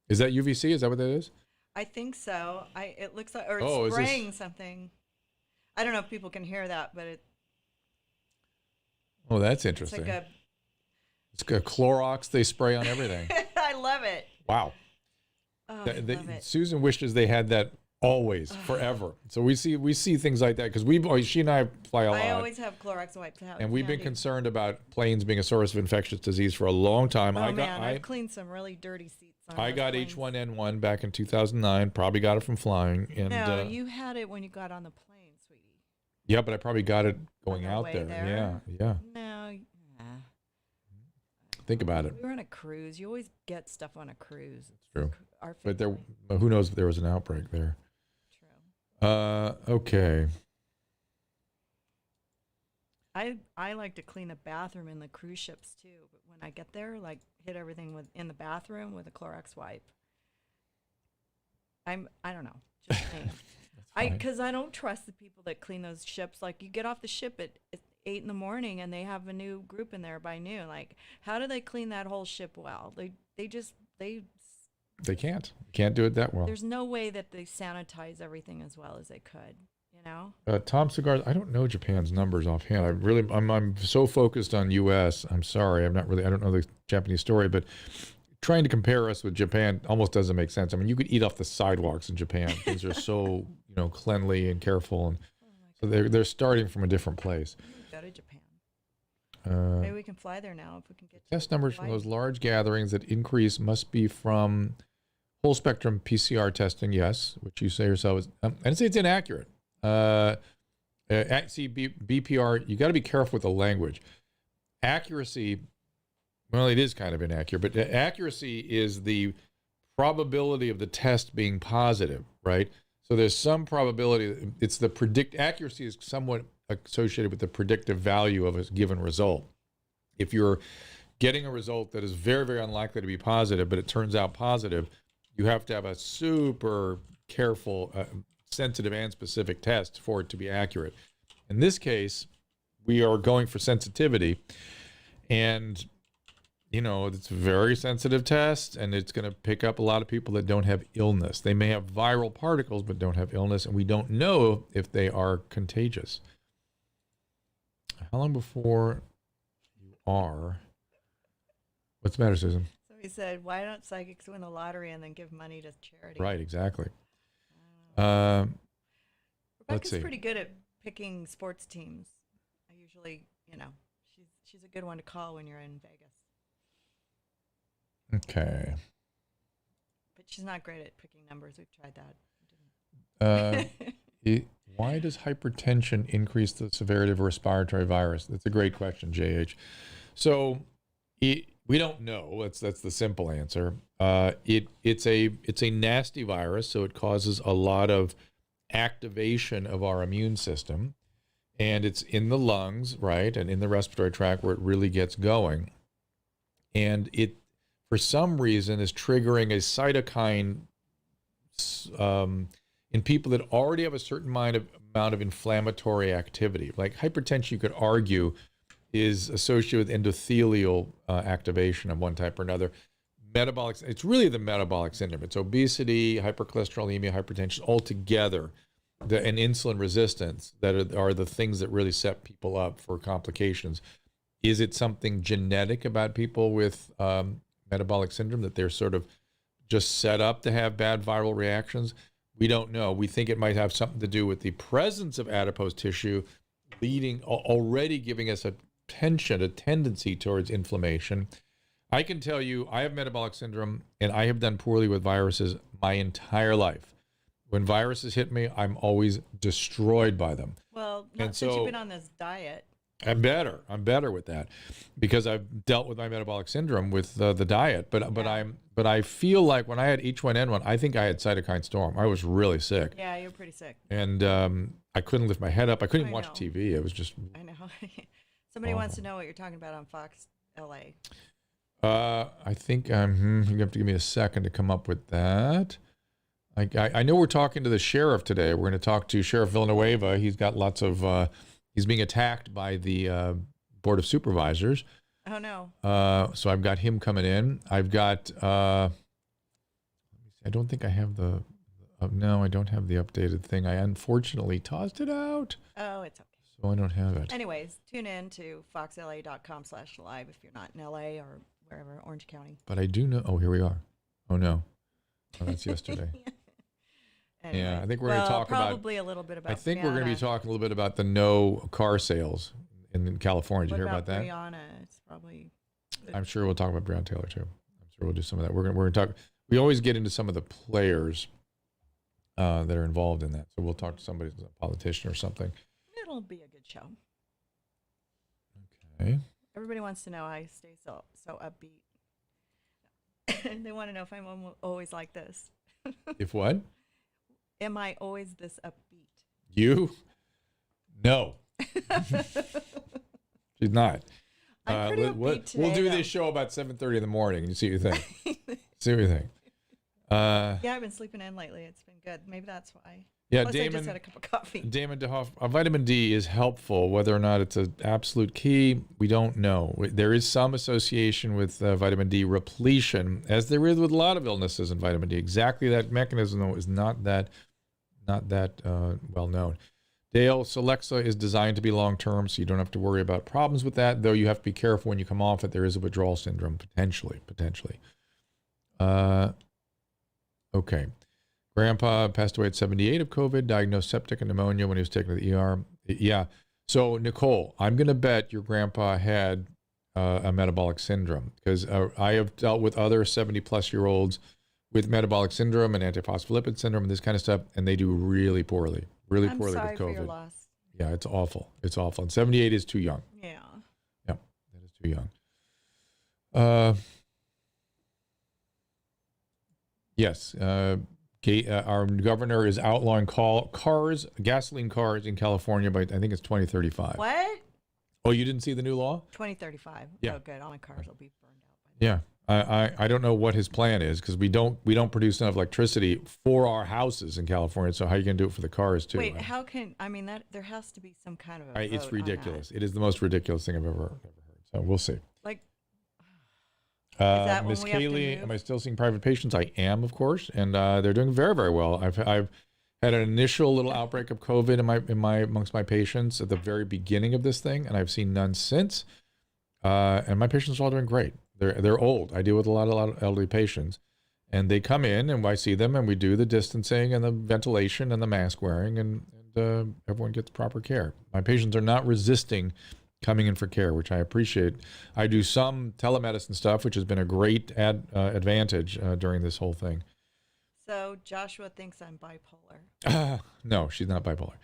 Is that UVC? Is that what that is? I think so. It looks like, or it's spraying something. I don't know if people can hear that, but it. Oh, that's interesting. It's got Clorox they spray on everything. I love it. Wow. Oh, I love it. Susan wishes they had that always, forever. So we see things like that because she and I fly a lot. I always have Clorox wipes out. And we've been concerned about planes being a source of infectious disease for a long time. I've cleaned some really dirty seats. I got H1N1 back in 2009. Probably got it from flying. And no, you had it when you got on the plane, sweetie. Yeah, but I probably got it going out there. Yeah. No. Think about it. We were on a cruise. You always get stuff on a cruise. It's true. But who knows if there was an outbreak there. True. Okay. I like to clean the bathroom in the cruise ships too. But when I get there, hit everything in the bathroom with a Clorox wipe. I don't know. Just saying. Because I don't trust the people that clean those ships. Like, you get off the ship at 8 in the morning and they have a new group in there by noon. Like, how do they clean that whole ship well? They can't do it that well. There's no way that they sanitize everything as well as they could, you know? Tom Cigars, I don't know Japan's numbers offhand. I'm so focused on U.S. I'm sorry. I don't know the Japanese story, but trying to compare us with Japan almost doesn't make sense. I mean, you could eat off the sidewalks in Japan. Things are so, cleanly and careful. And so they're starting from a different place. Go to Japan. Maybe we can fly there now if we can get test numbers from those large gatherings that increase must be from whole spectrum PCR testing. Yes, which you say yourself is. I didn't say it's inaccurate. See, BPR. You got to be careful with the language. Accuracy. Well, it is kind of inaccurate, but accuracy is the probability of the test being positive, right? So there's some probability. It's accuracy is somewhat associated with the predictive value of a given result. If you're getting a result that is very, very unlikely to be positive, but it turns out positive, you have to have a super careful, sensitive and specific test for it to be accurate. In this case, we are going for sensitivity, and it's a very sensitive test, and it's going to pick up a lot of people that don't have illness. They may have viral particles, but don't have illness, and we don't know if they are contagious. How long before you are? What's the matter, Susan? So he said, why don't psychics win the lottery and then give money to charity? Right, exactly. Rebecca's pretty good at picking sports teams. I usually, she's a good one to call when you're in Vegas. Okay. But she's not great at picking numbers. We've tried that. Why does hypertension increase the severity of a respiratory virus? That's a great question, JH. So we don't know. That's the simple answer. It's a nasty virus, so it causes a lot of activation of our immune system, and it's in the lungs, right, and in the respiratory tract where it really gets going, and it, for some reason, is triggering a cytokine in people that already have a certain amount of inflammatory activity. Like hypertension, you could argue, is associated with endothelial activation of one type or another. It's really the metabolic syndrome. It's obesity, hypercholesterolemia, hypertension, all together, and insulin resistance that are the things that really set people up for complications. Is it something genetic about people with metabolic syndrome, that they're sort of just set up to have bad viral reactions? We don't know. We think it might have something to do with the presence of adipose tissue already giving us a a tendency towards inflammation. I can tell you, I have metabolic syndrome, and I have done poorly with viruses my entire life. When viruses hit me, I'm always destroyed by them. Well, not And since so you've been on this diet. I'm better with that because I've dealt with my metabolic syndrome with the diet. But I feel like when I had H1N1, I think I had cytokine storm. I was really sick. Yeah, you're pretty sick. And I couldn't lift my head up. I couldn't even watch know. TV. It was just. I know. Somebody wants to know what you're talking about on Fox LA. I think you have to give me a second to come up with that. I know we're talking to the sheriff today. We're going to talk to Sheriff Villanueva. He's got lots of. He's being attacked by the Board of Supervisors. Oh no. So I've got him coming in. I've got. I don't think I have the. No, I don't have the updated thing. I unfortunately tossed it out. Oh, it's okay. So I don't have it. Anyways, tune in to foxla.com/live if you're not in LA or wherever, Orange County. But I do know. Oh, here we are. Oh no. Oh, that's yesterday. Anyway, yeah, I think we're going to talk probably a little bit about. I think we're going to be talking a little bit about the no car sales in California. Did you hear about that? Brianna? It's probably. I'm sure we'll talk about Breonna Taylor too. I'm sure we'll do some of that. We're going to talk. We always get into some of the players that are involved in that. So we'll talk to somebody, a politician or something. It'll be a good show. Okay. Everybody wants to know how I stay so upbeat. They want to know if I'm always like this. If what? Am I always this upbeat? You? No. She's not. I'm pretty upbeat today, we'll do though. this show about 7:30 in the morning and see what you think. See what you think. Yeah, I've been sleeping in lately. It's been good. Maybe that's why. Yeah, Plus, Damon. I just had a cup of coffee. Damon DeHoff, vitamin D is helpful. Whether or not it's an absolute key, we don't know. There is some association with vitamin D repletion, as there is with a lot of illnesses in vitamin D. Exactly that mechanism, though, is not that well known. Dale, Celexa is designed to be long-term, so you don't have to worry about problems with that, though you have to be careful when you come off it. There is a withdrawal syndrome, potentially. Okay. Grandpa passed away at 78 of COVID, diagnosed septic and pneumonia when he was taken to the ER. Yeah. So, Nicole, I'm going to bet your grandpa had a metabolic syndrome because I have dealt with other 70-plus-year-olds with metabolic syndrome and antiphospholipid syndrome and this kind of stuff, and they do really poorly with COVID. I'm sorry for your loss. Yeah, it's awful. It's awful. And 78 is too young. Yeah. Yeah, that is too young. Yes. Our governor is outlawing gasoline cars in California by, I think it's 2035. What? Oh, you didn't see the new law? 2035. Yeah. Oh, good. All my cars will be burned out by then. Yeah. I don't know what his plan is because we don't produce enough electricity for our houses in California. So how are you going to do it for the cars too? Wait, how can, that there has to be some kind of a it's vote ridiculous. on It is the most ridiculous thing I've ever heard. So we'll see. that. That Miss when we have to Kaylee, move? am I still seeing private patients? I am, of course, and they're doing very, very well. I've had an initial little outbreak of COVID amongst my patients at the very beginning of this thing, and I've seen none since. And my patients are all doing great. They're old. I deal with a lot of elderly patients, and they come in, and I see them, and we do the distancing and the ventilation and the mask wearing, and everyone gets proper care. My patients are not resisting coming in for care, which I appreciate. I do some telemedicine stuff, which has been a great advantage during this whole thing. So Joshua thinks I'm bipolar. No, she's not bipolar.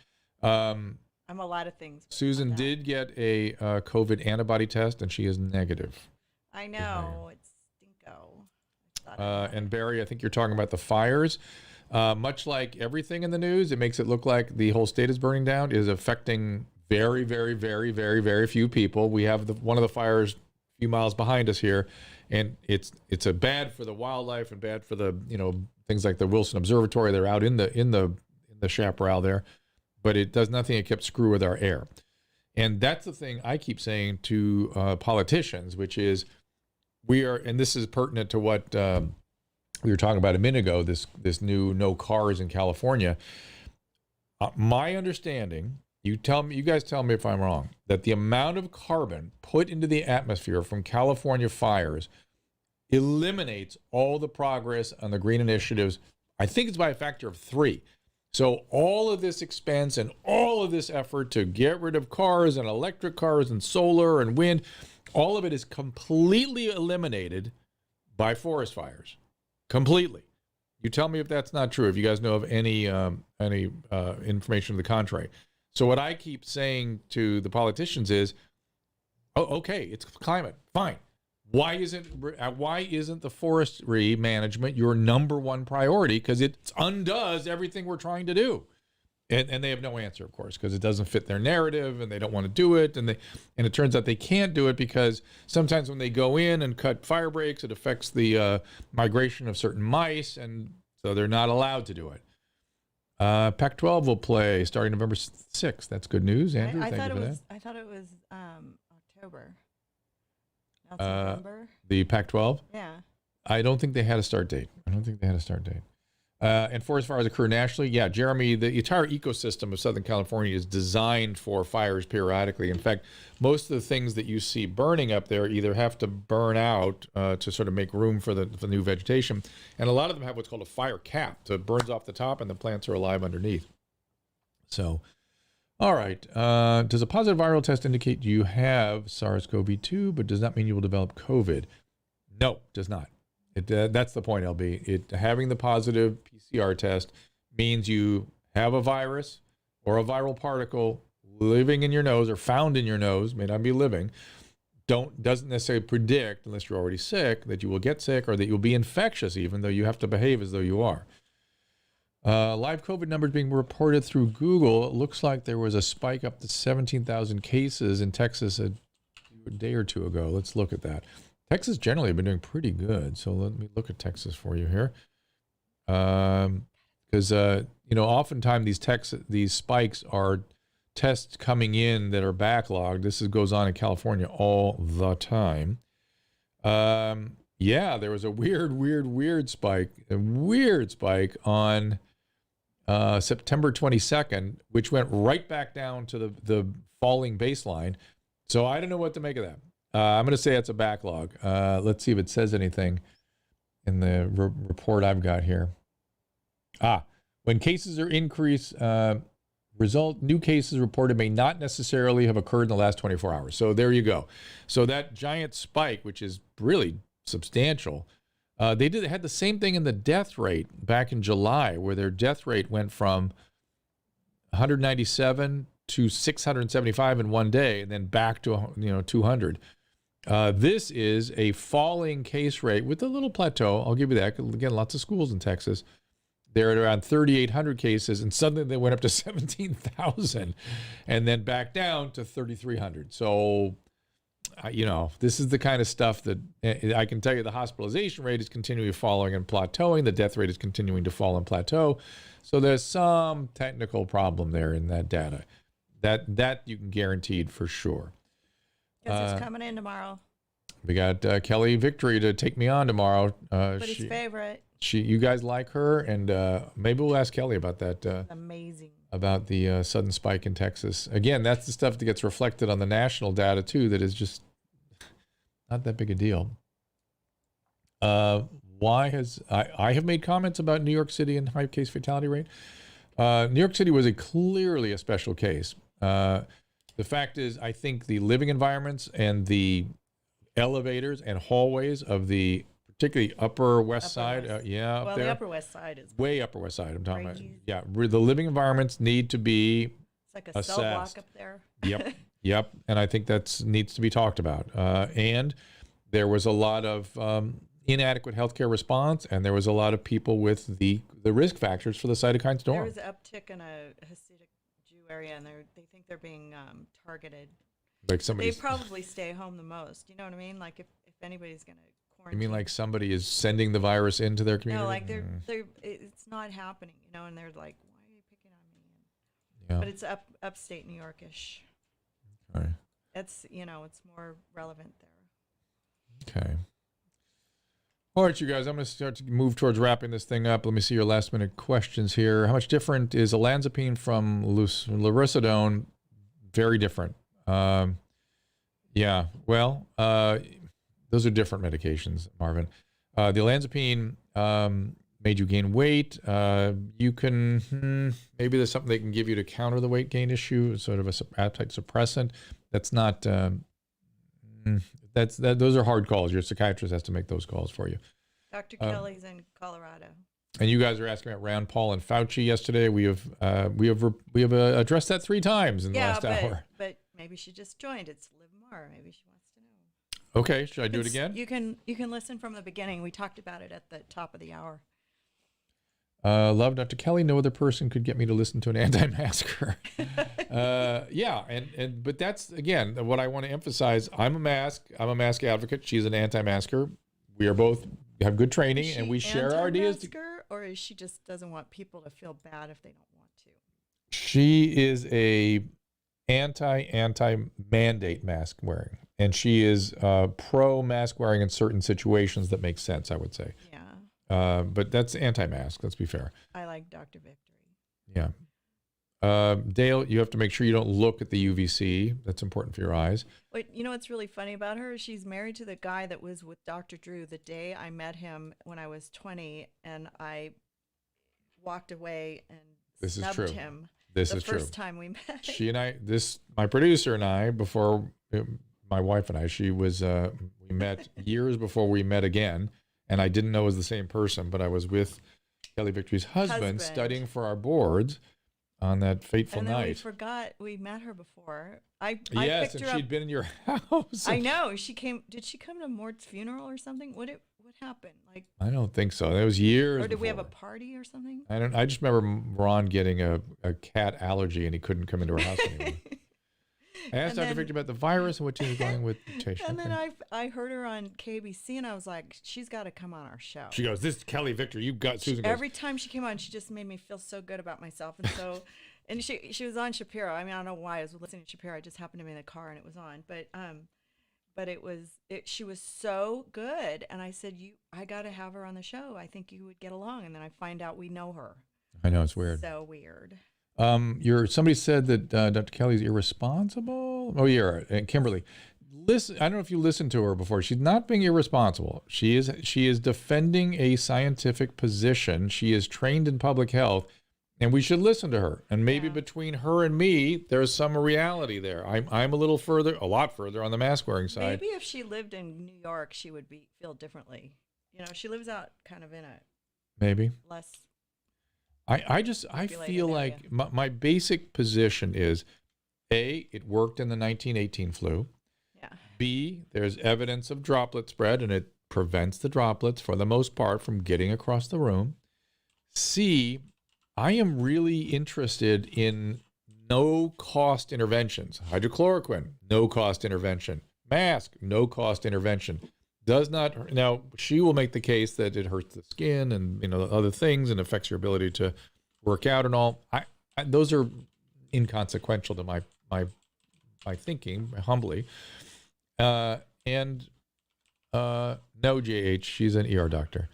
I'm a lot of things. Susan did get a COVID antibody test, and she is negative. I know. It's stinko. And Barry, I think you're talking about the fires. Much like everything in the news, it makes it look like the whole state is burning down, is affecting very, very, very, very, very few people. We have one of the fires a few miles behind us here, and it's a bad for the wildlife and bad for the things like the Wilson Observatory. They're out in the chaparral there, but it does nothing except screw with our air. And that's the thing I keep saying to politicians, which is and this is pertinent to what we were talking about a minute ago. This new no cars in California. My understanding. You guys tell me if I'm wrong, that the amount of carbon put into the atmosphere from California fires eliminates all the progress on the green initiatives. I think it's by a factor of 3. So all of this expense and all of this effort to get rid of cars and electric cars and solar and wind, all of it is completely eliminated by forest fires. Completely. You tell me if that's not true, if you guys know of any information to the contrary. So what I keep saying to the politicians is, oh, okay, it's climate, fine. Why isn't the forestry management your number one priority? Because it undoes everything we're trying to do. And they have no answer, of course, because it doesn't fit their narrative and they don't want to do it. And it turns out they can't do it because sometimes when they go in and cut fire breaks, it affects the migration of certain mice. And so they're not allowed to do it. Pac-12 will play starting November 6th. That's good news, Andrew. Thank you for that. I thought it was October. Now it's November. The Pac-12? Yeah. I don't think they had a start date. And forest fires occur nationally. Yeah, Jeremy, the entire ecosystem of Southern California is designed for fires periodically. In fact, most of the things that you see burning up there either have to burn out to sort of make room for the new vegetation. And a lot of them have what's called a fire cap. So it burns off the top and the plants are alive underneath. So, all right. Does a positive viral test indicate you have SARS-CoV-2, but does not mean you will develop COVID? No, it does not. That's the point, LB. Having the positive PCR test means you have a virus or a viral particle living in your nose or found in your nose, may not be living, doesn't necessarily predict, unless you're already sick, that you will get sick or that you'll be infectious, even though you have to behave as though you are. Live COVID numbers being reported through Google. It looks like there was a spike up to 17,000 cases in Texas a day or two ago. Let's look at that. Texas generally have been doing pretty good. So let me look at Texas for you here. Because, oftentimes these spikes are tests coming in that are backlogged. This goes on in California all the time. Yeah, there was a weird spike on September 22nd, which went right back down to the falling baseline. So I don't know what to make of that. I'm going to say it's a backlog. Let's see if it says anything in the report I've got here. When cases are increased, new cases reported may not necessarily have occurred in the last 24 hours. So there you go. So that giant spike, which is really substantial, they had the same thing in the death rate back in July, where their death rate went from 197 to 675 in one day, and then back to 200. This is a falling case rate with a little plateau. I'll give you that. Again, lots of schools in Texas. They're at around 3,800 cases, and suddenly they went up to 17,000 and then back down to 3,300. So, this is the kind of stuff that I can tell you the hospitalization rate is continually falling and plateauing. The death rate is continuing to fall and plateau. So there's some technical problem there in that data. That you can guaranteed for sure. Guess who's coming in tomorrow? We got Kelly Victory to take me on tomorrow. Everybody's favorite. You guys like her, and maybe we'll ask Kelly about that. Amazing. About the sudden spike in Texas. Again, that's the stuff that gets reflected on the national data too. That is just not that big a deal. I have made comments about New York City and high case fatality rate. New York City was clearly a special case. The fact is, I think the living environments and the elevators and hallways of the particularly Upper West Side, the Upper West Side is way Upper West Side. I'm talking about, the living environments need to be it's like a assessed. cell block up there. Yep, and I think that needs to be talked about. And there was a lot of inadequate healthcare response, and there was a lot of people with the risk factors for the cytokine storm. There was an uptick in a Hasidic Jew area, and they think they're being targeted. Like somebody. They probably stay home the most. You know what I mean? Like if anybody's going to quarantine. You mean like somebody is sending the virus into their community? No, like it's not happening. And they're like, why are you picking on me? But it's upstate New Yorkish. Okay. It's it's more relevant there. Okay. All right, you guys, I'm going to start to move towards wrapping this thing up. Let me see your last minute questions here. How much different is olanzapine from lurisidone? Very different. Those are different medications, Marvin. The olanzapine, made you gain weight. You can maybe there's something they can give you to counter the weight gain issue, sort of a appetite suppressant. That's not those are hard calls. Your psychiatrist has to make those calls for you. Dr. Kelly's in Colorado. And you guys are asking about Rand Paul and Fauci yesterday. We have addressed that 3 times in the last hour. But maybe she just joined. It's Liv Moore. Maybe she wants to know. Okay, should I do it again? You can listen from the beginning. We talked about it at the top of the hour. Love Dr. Kelly. No other person could get me to listen to an anti-masker. But that's again what I want to emphasize. I'm a mask advocate. She's an anti-masker. We are both have good training and we share our ideas. Or is she just doesn't want people to feel bad if they don't want to? She is a anti-mandate mask wearing, and she is pro mask wearing in certain situations that make sense, I would say. Yeah. But that's anti-mask. Let's be fair. I like Dr. Victory. Yeah. Dale, you have to make sure you don't look at the UVC. That's important for your eyes. Wait, you know what's really funny about her? She's married to the guy that was with Dr. Drew the day I met him when I was 20, and I walked away and snubbed him. This is true. The first time we met. She and I, my producer and I, before my wife and I, we met years before we met again, and I didn't know it was the same person, but I was with Kelly Victory's husband studying for our boards on that fateful night. We forgot we met her before. I yes, picked and her she'd up. been in your house. I know. She came. Did she come to Mort's funeral or something? What happened? Like, I don't think so. That was years. Or did we have before. a party or something? I just remember Ron getting a cat allergy and he couldn't come into our house anymore. I asked Dr. Victor about the virus and what she was going with mutation. And then I heard her on KBC and I was like, she's got to come on our show. She goes, "This is Kelly Victor. You got Susan." Every time she came on, she just made me feel so good about myself. And so, and she was on Shapiro. I mean, I don't know why I was listening to Shapiro. I just happened to be in the car and it was on. But she was so good. And I said, I got to have her on the show. I think you would get along. And then I find out we know her. I know, it's weird. So weird. Somebody said that Dr. Kelly's irresponsible. Oh, yeah, and Kimberly, listen. I don't know if you listened to her before. She's not being irresponsible. She is defending a scientific position. She is trained in public health, and we should listen to her. And maybe between her and me, there's some reality there. I'm a lot further on the mask wearing side. Maybe if she lived in New York, she would feel differently. You know, she lives out kind of in a less. I feel like my basic position is, A, it worked in the 1918 flu. Yeah. B, there's evidence of droplet spread, and it prevents the droplets, for the most part, from getting across the room. C, I am really interested in no-cost interventions. Hydrochloroquine, no-cost intervention. Mask, no-cost intervention. Now, she will make the case that it hurts the skin and other things and affects your ability to work out and all. Those are inconsequential to my thinking, humbly. No, JH, she's an ER doctor.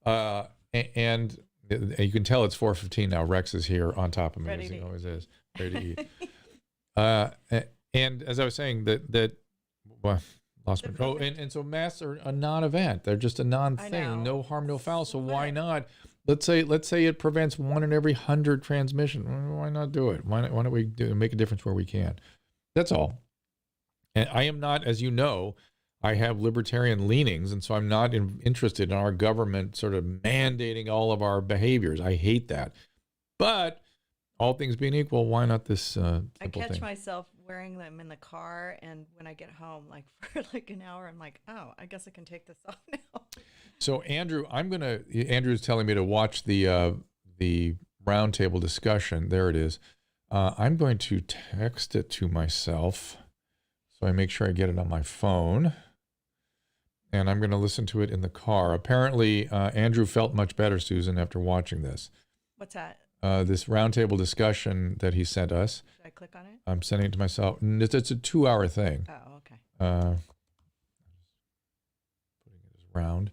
And you can tell it's 4:15 now. Rex is here on top of me, as he always is, ready to eat. And as I was saying, lost my. Oh, and so masks are a non-event. They're just a non-thing. No harm, no foul. So why not? Let's say it prevents 1 in every 100 transmission. Why not do it? Why don't we make a difference where we can? That's all. And I am not, as you know, I have libertarian leanings, and so I'm not interested in our government sort of mandating all of our behaviors. I hate that. But all things being equal, why not this simple thing? I catch myself wearing them in the car, and when I get home, like for like an hour, I'm like, oh, I guess I can take this off now. So Andrew's telling me to watch the roundtable discussion. There it is. I'm going to text it to myself so I make sure I get it on my phone. And I'm going to listen to it in the car. Apparently, Andrew felt much better, Susan, after watching this. What's that? This roundtable discussion that he sent us. Should I click on it? I'm sending it to myself. It's a 2-hour thing. Oh, okay. Putting it as round.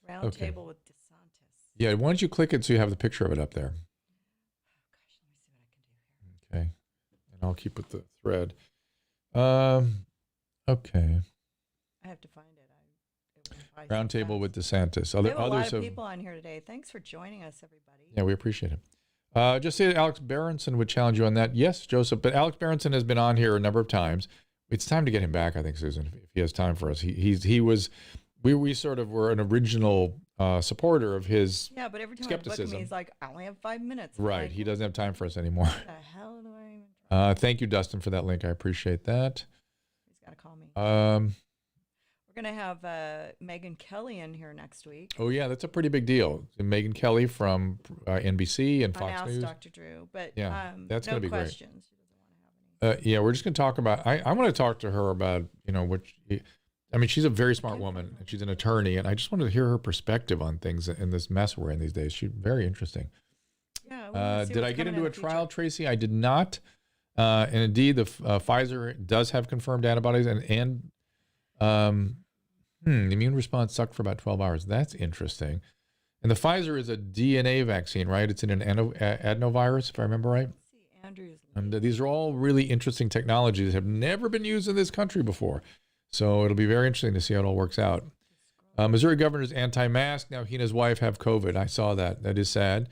Roundtable with DeSantis. Yeah, why don't you click it so you have the picture of it up there? Oh, gosh, let me see what I can do here. Okay. And I'll keep with the thread. Okay. I have to find it. Roundtable with DeSantis. We have a lot Others of have. people on here today. Thanks for joining us, everybody. Yeah, we appreciate it. Just say that Alex Berenson would challenge you on that. Yes, Joseph, but Alex Berenson has been on here a number of times. It's time to get him back, I think, Susan, if he has time for us. We sort of were an original supporter of his Yeah, but every time skepticism. I book him, he's like, I only have 5 minutes. Right. Like, He doesn't have time for us anymore. what the hell do I even try? Thank you, Dustin, for that link. I appreciate that. He's got to call me. We're going to have Megyn Kelly in here next week. Oh, yeah, that's a pretty big deal. Megyn Kelly from NBC and I Fox asked News. Dr. Drew, but Yeah, that's no going to be questions. She doesn't want to have any. great. Yeah, we're just going to talk about, I want to talk to her about, she's a very smart woman and she's an attorney, and I just wanted to hear her perspective on things in this mess we're in these days. She's very interesting. Yeah. Did I get into a trial, Tracy? I did not. And indeed, the Pfizer does have confirmed antibodies, and the immune response sucked for about 12 hours. That's interesting. And the Pfizer is a DNA vaccine, right? It's in an adenovirus, if I remember right. Let's see, Andrew's. And these are all really interesting technologies that have never been used in this country before. So it'll be very interesting to see how it all works out. Missouri governor's anti-mask. Now he and his wife have COVID. I saw that. That is sad.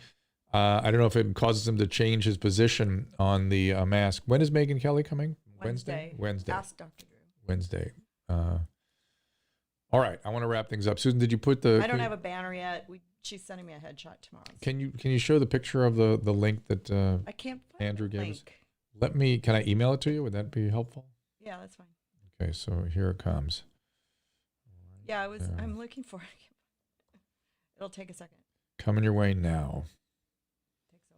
I don't know if it causes him to change his position on the mask. When is Megyn Kelly coming? Wednesday. Ask Dr. Drew. Wednesday. All right. I want to wrap things up. Susan, did you put the... I don't have a banner yet. She's sending me a headshot tomorrow. Can you show the picture of the link that I can't find Andrew the gave us? link. Can I email it to you? Would that be helpful? Yeah, that's fine. Okay, so here it comes. Yeah, I'm looking for it. It'll take a second. Coming your way now. Takes a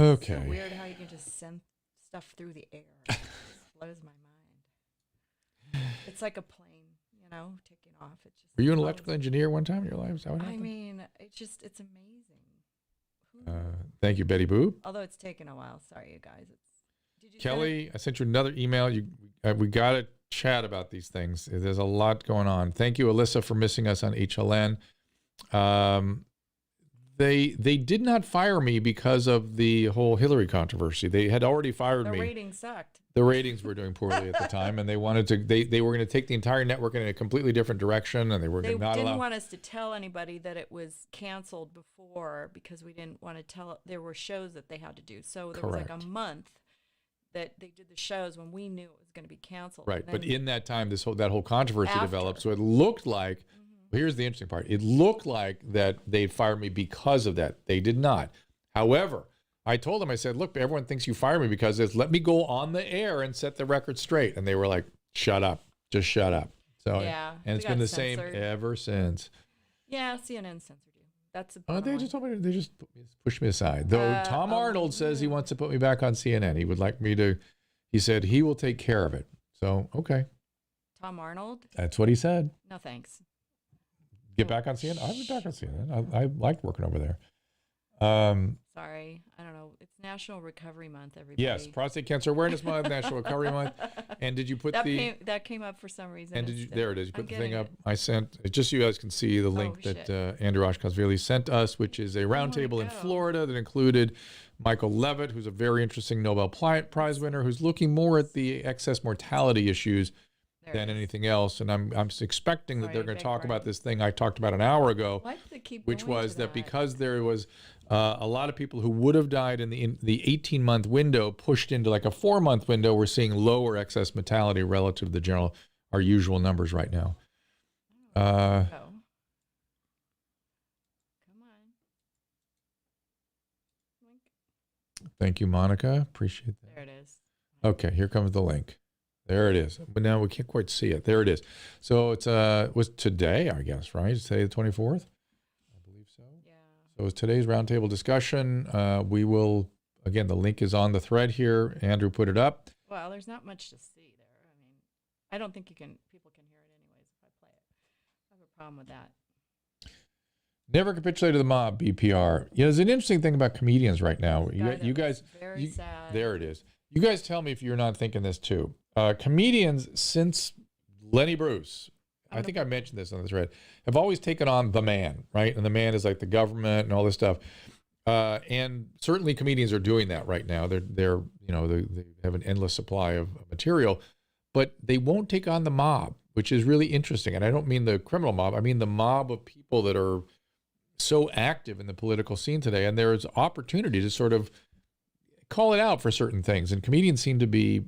while. Okay. It's so weird how you can just send stuff through the air. It just blows my mind. It's like a plane, taking off. It just Were you an blows. electrical engineer one time in your life? Is that what I happened? mean, it's amazing. Thank you, Betty Boop. Although it's taken a while. Sorry, you guys. Did you Kelly, I sent you another email. We got to chat about these things. There's a lot going on. Thank you, Alyssa, for missing us on HLN. They did not fire me because of the whole Hillary controversy. They had already fired me. The ratings sucked. The ratings were doing poorly at the time, and they wanted to. They were going to take the entire network in a completely different direction, and they were They not didn't allowed. want us to tell anybody that it was canceled before because we didn't want to tell. There were shows that they had to do, so there was like Correct. a month that they did the shows when we knew it was going to be canceled. Right, And but then in that time, that whole controversy After. developed. So it looked like. Here's the interesting part. It looked like that they'd fired me because of that. They did not. However, I told them, I said, look, everyone thinks you fired me because of this. Let me go on the air and set the record straight. And they were like, shut up. Just shut up. So, Yeah, and we it's got been the censored. same ever since. yeah, CNN censored you. That's a Oh, bottom they line. just told me, they just pushed me aside. Though Tom Arnold says he wants to put me back on CNN. He would like me to, he said he will take care of it. So, okay. Tom Arnold? That's what he said. No thanks. Get back on CNN. I'll be back on CNN. I liked working over there. Sorry, I don't know. It's National Recovery Month, everybody. Yes, Prostate Cancer Awareness Month, National Recovery Month. And did you put that came up for some reason. and did you? instead. There it is. You I'm put the thing getting up. it. I sent. Just so you guys can see the link shit. that Andrew Oshkosvili sent us, which is a roundtable in go. Florida that included Michael Levitt, who's a very interesting Nobel Prize winner, who's looking more at the excess mortality issues There than it is. anything else. And I'm expecting that Sorry, they're going to beg talk pardon. about this thing I talked about an hour ago. Why did they keep Which going was to that because there was a lot of people who would have died in the 18-month window pushed into like a 4-month window, we're seeing lower excess mortality relative to our usual numbers right now. Oh. Come on. Link. Thank you, Monica. Appreciate that. There it is. Okay, here comes the link. There it is. But now we can't quite see it. There it is. So it was today, I guess, right? It's today the 24th? I believe so. Yeah. So it's today's roundtable discussion. We will, again, the link is on the thread here. Andrew put it up. Well, there's not much to see there. I mean, I don't think people can hear it anyways if I play it. I have a problem with that. Never capitulate to the mob, BPR. There's an interesting thing about comedians right now. Guy that You was guys, very sad. there it is. You guys tell me if you're not thinking this too. Comedians since Lenny Bruce, I think I mentioned this on the thread, have always taken on the man, right? And the man is like the government and all this stuff. And certainly comedians are doing that right now. They have an endless supply of material, but they won't take on the mob. which is really interesting. And I don't mean the criminal mob. I mean the mob of people that are so active in the political scene today. And there's opportunity to sort of call it out for certain things. And comedians seem to be,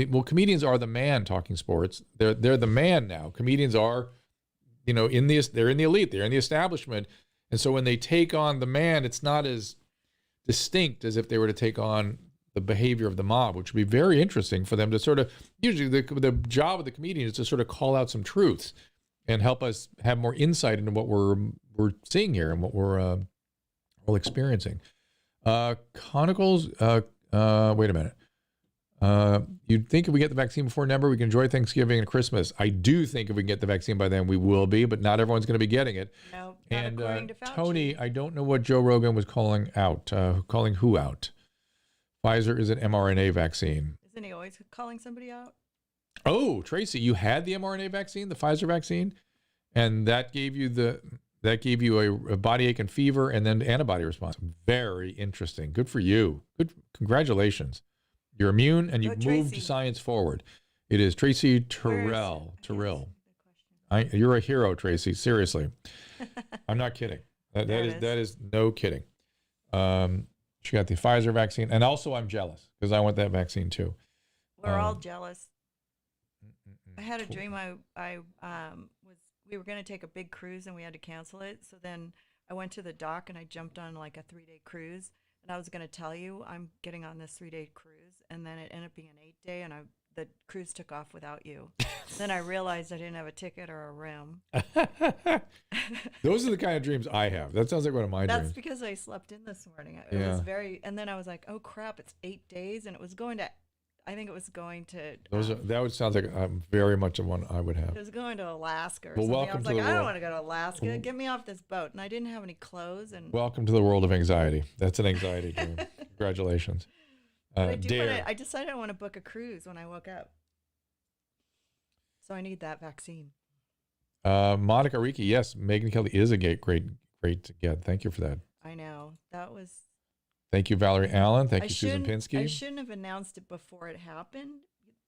well, comedians are the man talking sports. They're the man now. Comedians are, they're in the elite, they're in the establishment. And so when they take on the man, it's not as distinct as if they were to take on the behavior of the mob, which would be very interesting for them to sort of, usually the job of the comedian is to sort of call out some truths and help us have more insight into what we're seeing here and what we're all experiencing. Conicals, wait a minute. You'd think if we get the vaccine before November, we can enjoy Thanksgiving and Christmas. I do think if we can get the vaccine by then, we will be, but not everyone's going to be getting it. No, not and according to Fauci. Tony, I don't know what Joe Rogan was calling out. Calling who out? Pfizer is an mRNA vaccine. Isn't he always calling somebody out? Oh, Tracy, you had the mRNA vaccine, the Pfizer vaccine, and that gave you a body ache and fever and then antibody response. Very interesting. Good for you. Good. Congratulations. You're immune and you've moved science forward. It is Tracy Terrell. You're a hero, Tracy. Seriously. I'm not kidding. That is no kidding. She got the Pfizer vaccine. And also I'm jealous because I want that vaccine too. We're all jealous. I had a dream we were going to take a big cruise and we had to cancel it. So then I went to the dock and I jumped on like a 3-day cruise. And I was going to tell you I'm getting on this 3-day cruise. And then it ended up being an 8-day and the cruise took off without you. Then I realized I didn't have a ticket or a room. Those are the kind of dreams I have. That sounds like one of my dreams. That's because I slept in this morning. It was and then I was like, oh crap, it's 8 days. And it was going to, I think it was going to. That would sound like very much the one I would have. It was going to Alaska or well, something. Welcome I was to like, the I don't world. want to go to Alaska. Get me off this boat. And I didn't have any clothes. And welcome to the world of anxiety. That's an anxiety dream. Congratulations. I decided I want to book a cruise when I woke up. So I need that vaccine. Monica Ricci, yes, Megan Kelly is a great to get. Thank you for that. I know. That was. Thank you, Valerie Allen. Thank you, Susan Pinsky. I shouldn't have announced it before it happened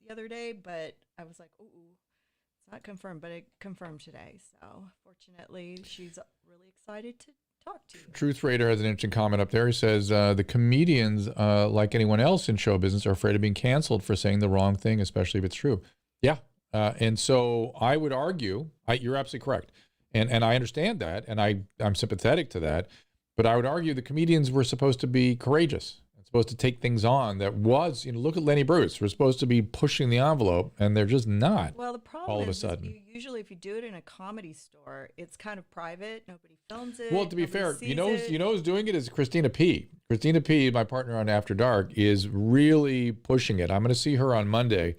the other day, but I was like, ooh, it's not confirmed, but it confirmed today. So fortunately, she's really excited to talk to you. Truth Raider has an interesting comment up there. He says, the comedians, like anyone else in show business, are afraid of being canceled for saying the wrong thing, especially if it's true. Yeah. And so I would argue, you're absolutely correct. And I understand that, and I'm sympathetic to that. But I would argue the comedians were supposed to be courageous and supposed to take things on that was, look at Lenny Bruce. We're supposed to be pushing the envelope, and they're just not. Well, the problem all of a is sudden. Usually if you do it in a comedy store, it's kind of private. Nobody films it. Well, to be fair, sees who's doing it is Christina P. Christina P., my partner on After Dark, is really pushing it. I'm going to see her on Monday.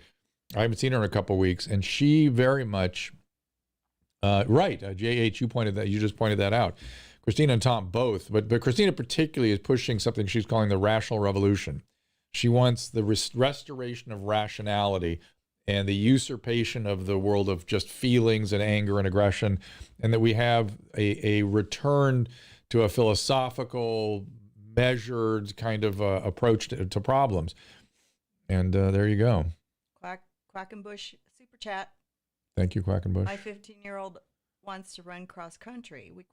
I haven't seen her in a couple of weeks, and she very much, right, JH, you just pointed that out. Christina and Tom both, but Christina particularly is pushing something she's calling the rational revolution. She wants the restoration of rationality and the usurpation of the world of just feelings and anger and aggression, and that we have a return to a philosophical, measured kind of approach to problems. And there you go. Quackenbush super chat. Thank you, Quackenbush. My 15-year-old wants to run cross country. We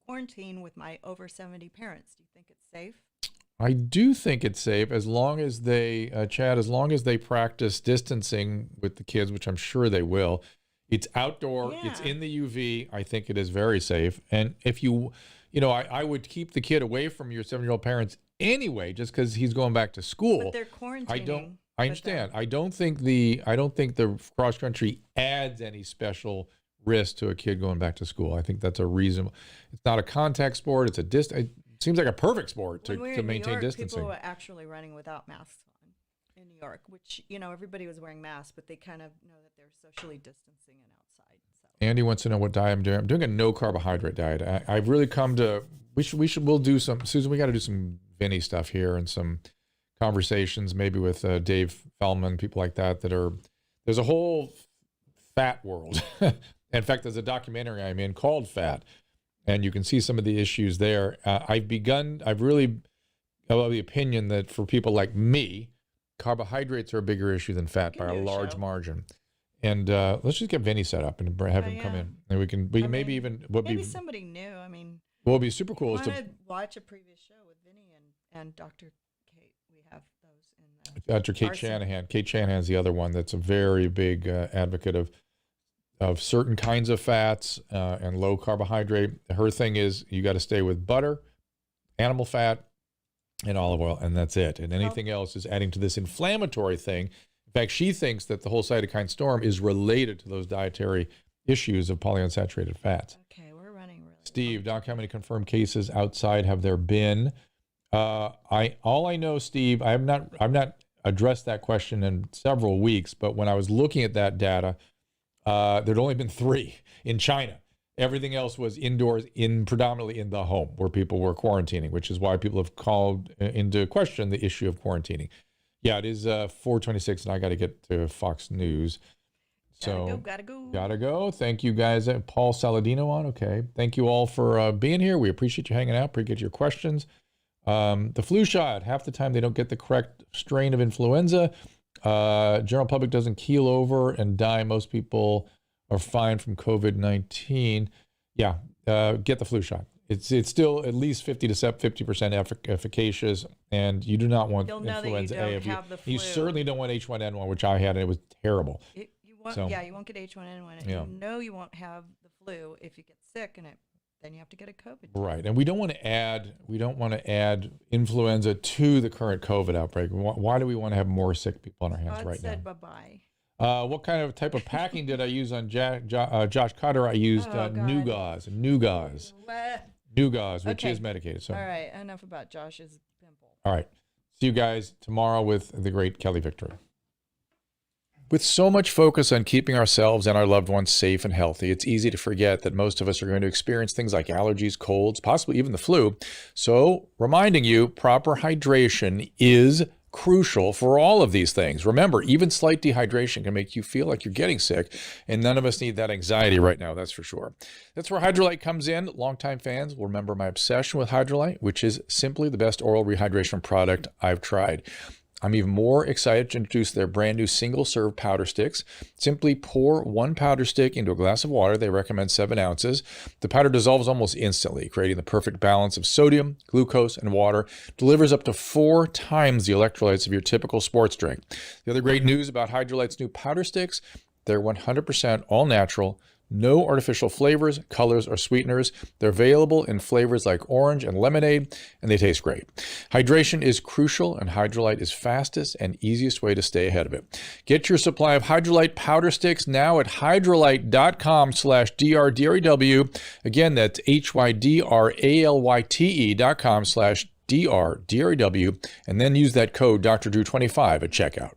quarantine with my over 70 parents. Do you think it's safe? I do think it's safe as long as they, Chad, as long as they practice distancing with the kids, which I'm sure they will. It's outdoor. Yeah. It's in the UV. I think it is very safe. And if I would keep the kid away from your 7-year-old parents anyway, just because he's going back to school. But they're quarantining. I understand. I don't think the cross country adds any special risk to a kid going back to school. I think that's a reasonable. It's not a contact sport. It's it seems like a perfect sport to maintain York, distancing. People were actually running without masks on in New York, which everybody was wearing masks, but they kind of know that they're socially distancing and outside. So. Andy wants to know what diet I'm doing. I'm doing a no carbohydrate diet. I've really come to. We'll do some. Susan, we got to do some Vinny stuff here and some conversations, maybe with Dave Feldman, people like that. There's a whole fat world. In fact, there's a documentary I'm in called Fat, and you can see some of the issues there. I've really of the opinion that for people like me, carbohydrates are a bigger issue than fat by a large margin. And let's just get Vinny set up and have him come in, and we can maybe even maybe somebody new. I mean, what would be super cool is to watch a previous show with Vinny and Dr. Kate. We have those in Dr. Kate Shanahan. Kate Shanahan's the other one that's a very big advocate of certain kinds of fats and low carbohydrate. Her thing is you got to stay with butter, animal fat, and olive oil, and that's it. And anything else is adding to this inflammatory thing. In fact, she thinks that the whole cytokine storm is related to those dietary issues of polyunsaturated fats. Okay, we're running really Steve, Doc, how many confirmed cases outside have there been? All I know, Steve, I've not addressed that question in several weeks, but when I was looking at that data, there'd only been 3 in China. Everything else was indoors, predominantly in the home where people were quarantining, which is why people have called into question the issue of quarantining. Yeah, it is 4:26, and I got to get to Fox News. So gotta go. Thank you guys. Paul Saladino on. Okay. Thank you all for being here. We appreciate you hanging out. Appreciate your questions. The flu shot, half the time they don't get the correct strain of influenza. General public doesn't keel over and die. Most people are fine from COVID-19. Yeah, get the flu shot. It's still at least 50% efficacious, and you do not want influenza A. You certainly don't want H1N1, which I had, and it was terrible. You won't get H1N1. Yeah. You know you won't have the flu if you get sick, and then you have to get a COVID. Right, and we don't want to add influenza to the current COVID outbreak. Why do we want to have more sick people on our hands right now? Bye-bye. What kind of type of packing did I use on Josh Cutter? I used Nugaz, which is medicated. So. All right, enough about Josh's pimple. All right, see you guys tomorrow with the great Kelly Victory. With so much focus on keeping ourselves and our loved ones safe and healthy, it's easy to forget that most of us are going to experience things like allergies, colds, possibly even the flu. So, reminding you, proper hydration is crucial for all of these things. Remember, even slight dehydration can make you feel like you're getting sick, and none of us need that anxiety right now, that's for sure. That's where Hydralyte comes in. Longtime fans will remember my obsession with Hydralyte, which is simply the best oral rehydration product I've tried. I'm even more excited to introduce their brand new single-serve powder sticks. Simply pour 1 powder stick into a glass of water. They recommend 7 ounces. The powder dissolves almost instantly, creating the perfect balance of sodium, glucose, and water. Delivers up to 4 times the electrolytes of your typical sports drink. The other great news about Hydralyte's new powder sticks, they're 100% all natural. No artificial flavors, colors, or sweeteners. They're available in flavors like orange and lemonade, and they taste great. Hydration is crucial, and Hydralyte is fastest and easiest way to stay ahead of it. Get your supply of Hydralyte powder sticks now at hydralyte.com/DRDREW. Again, that's HYDRALYTE.com/DRDREW, and then use that code Dr. Drew 25 at checkout.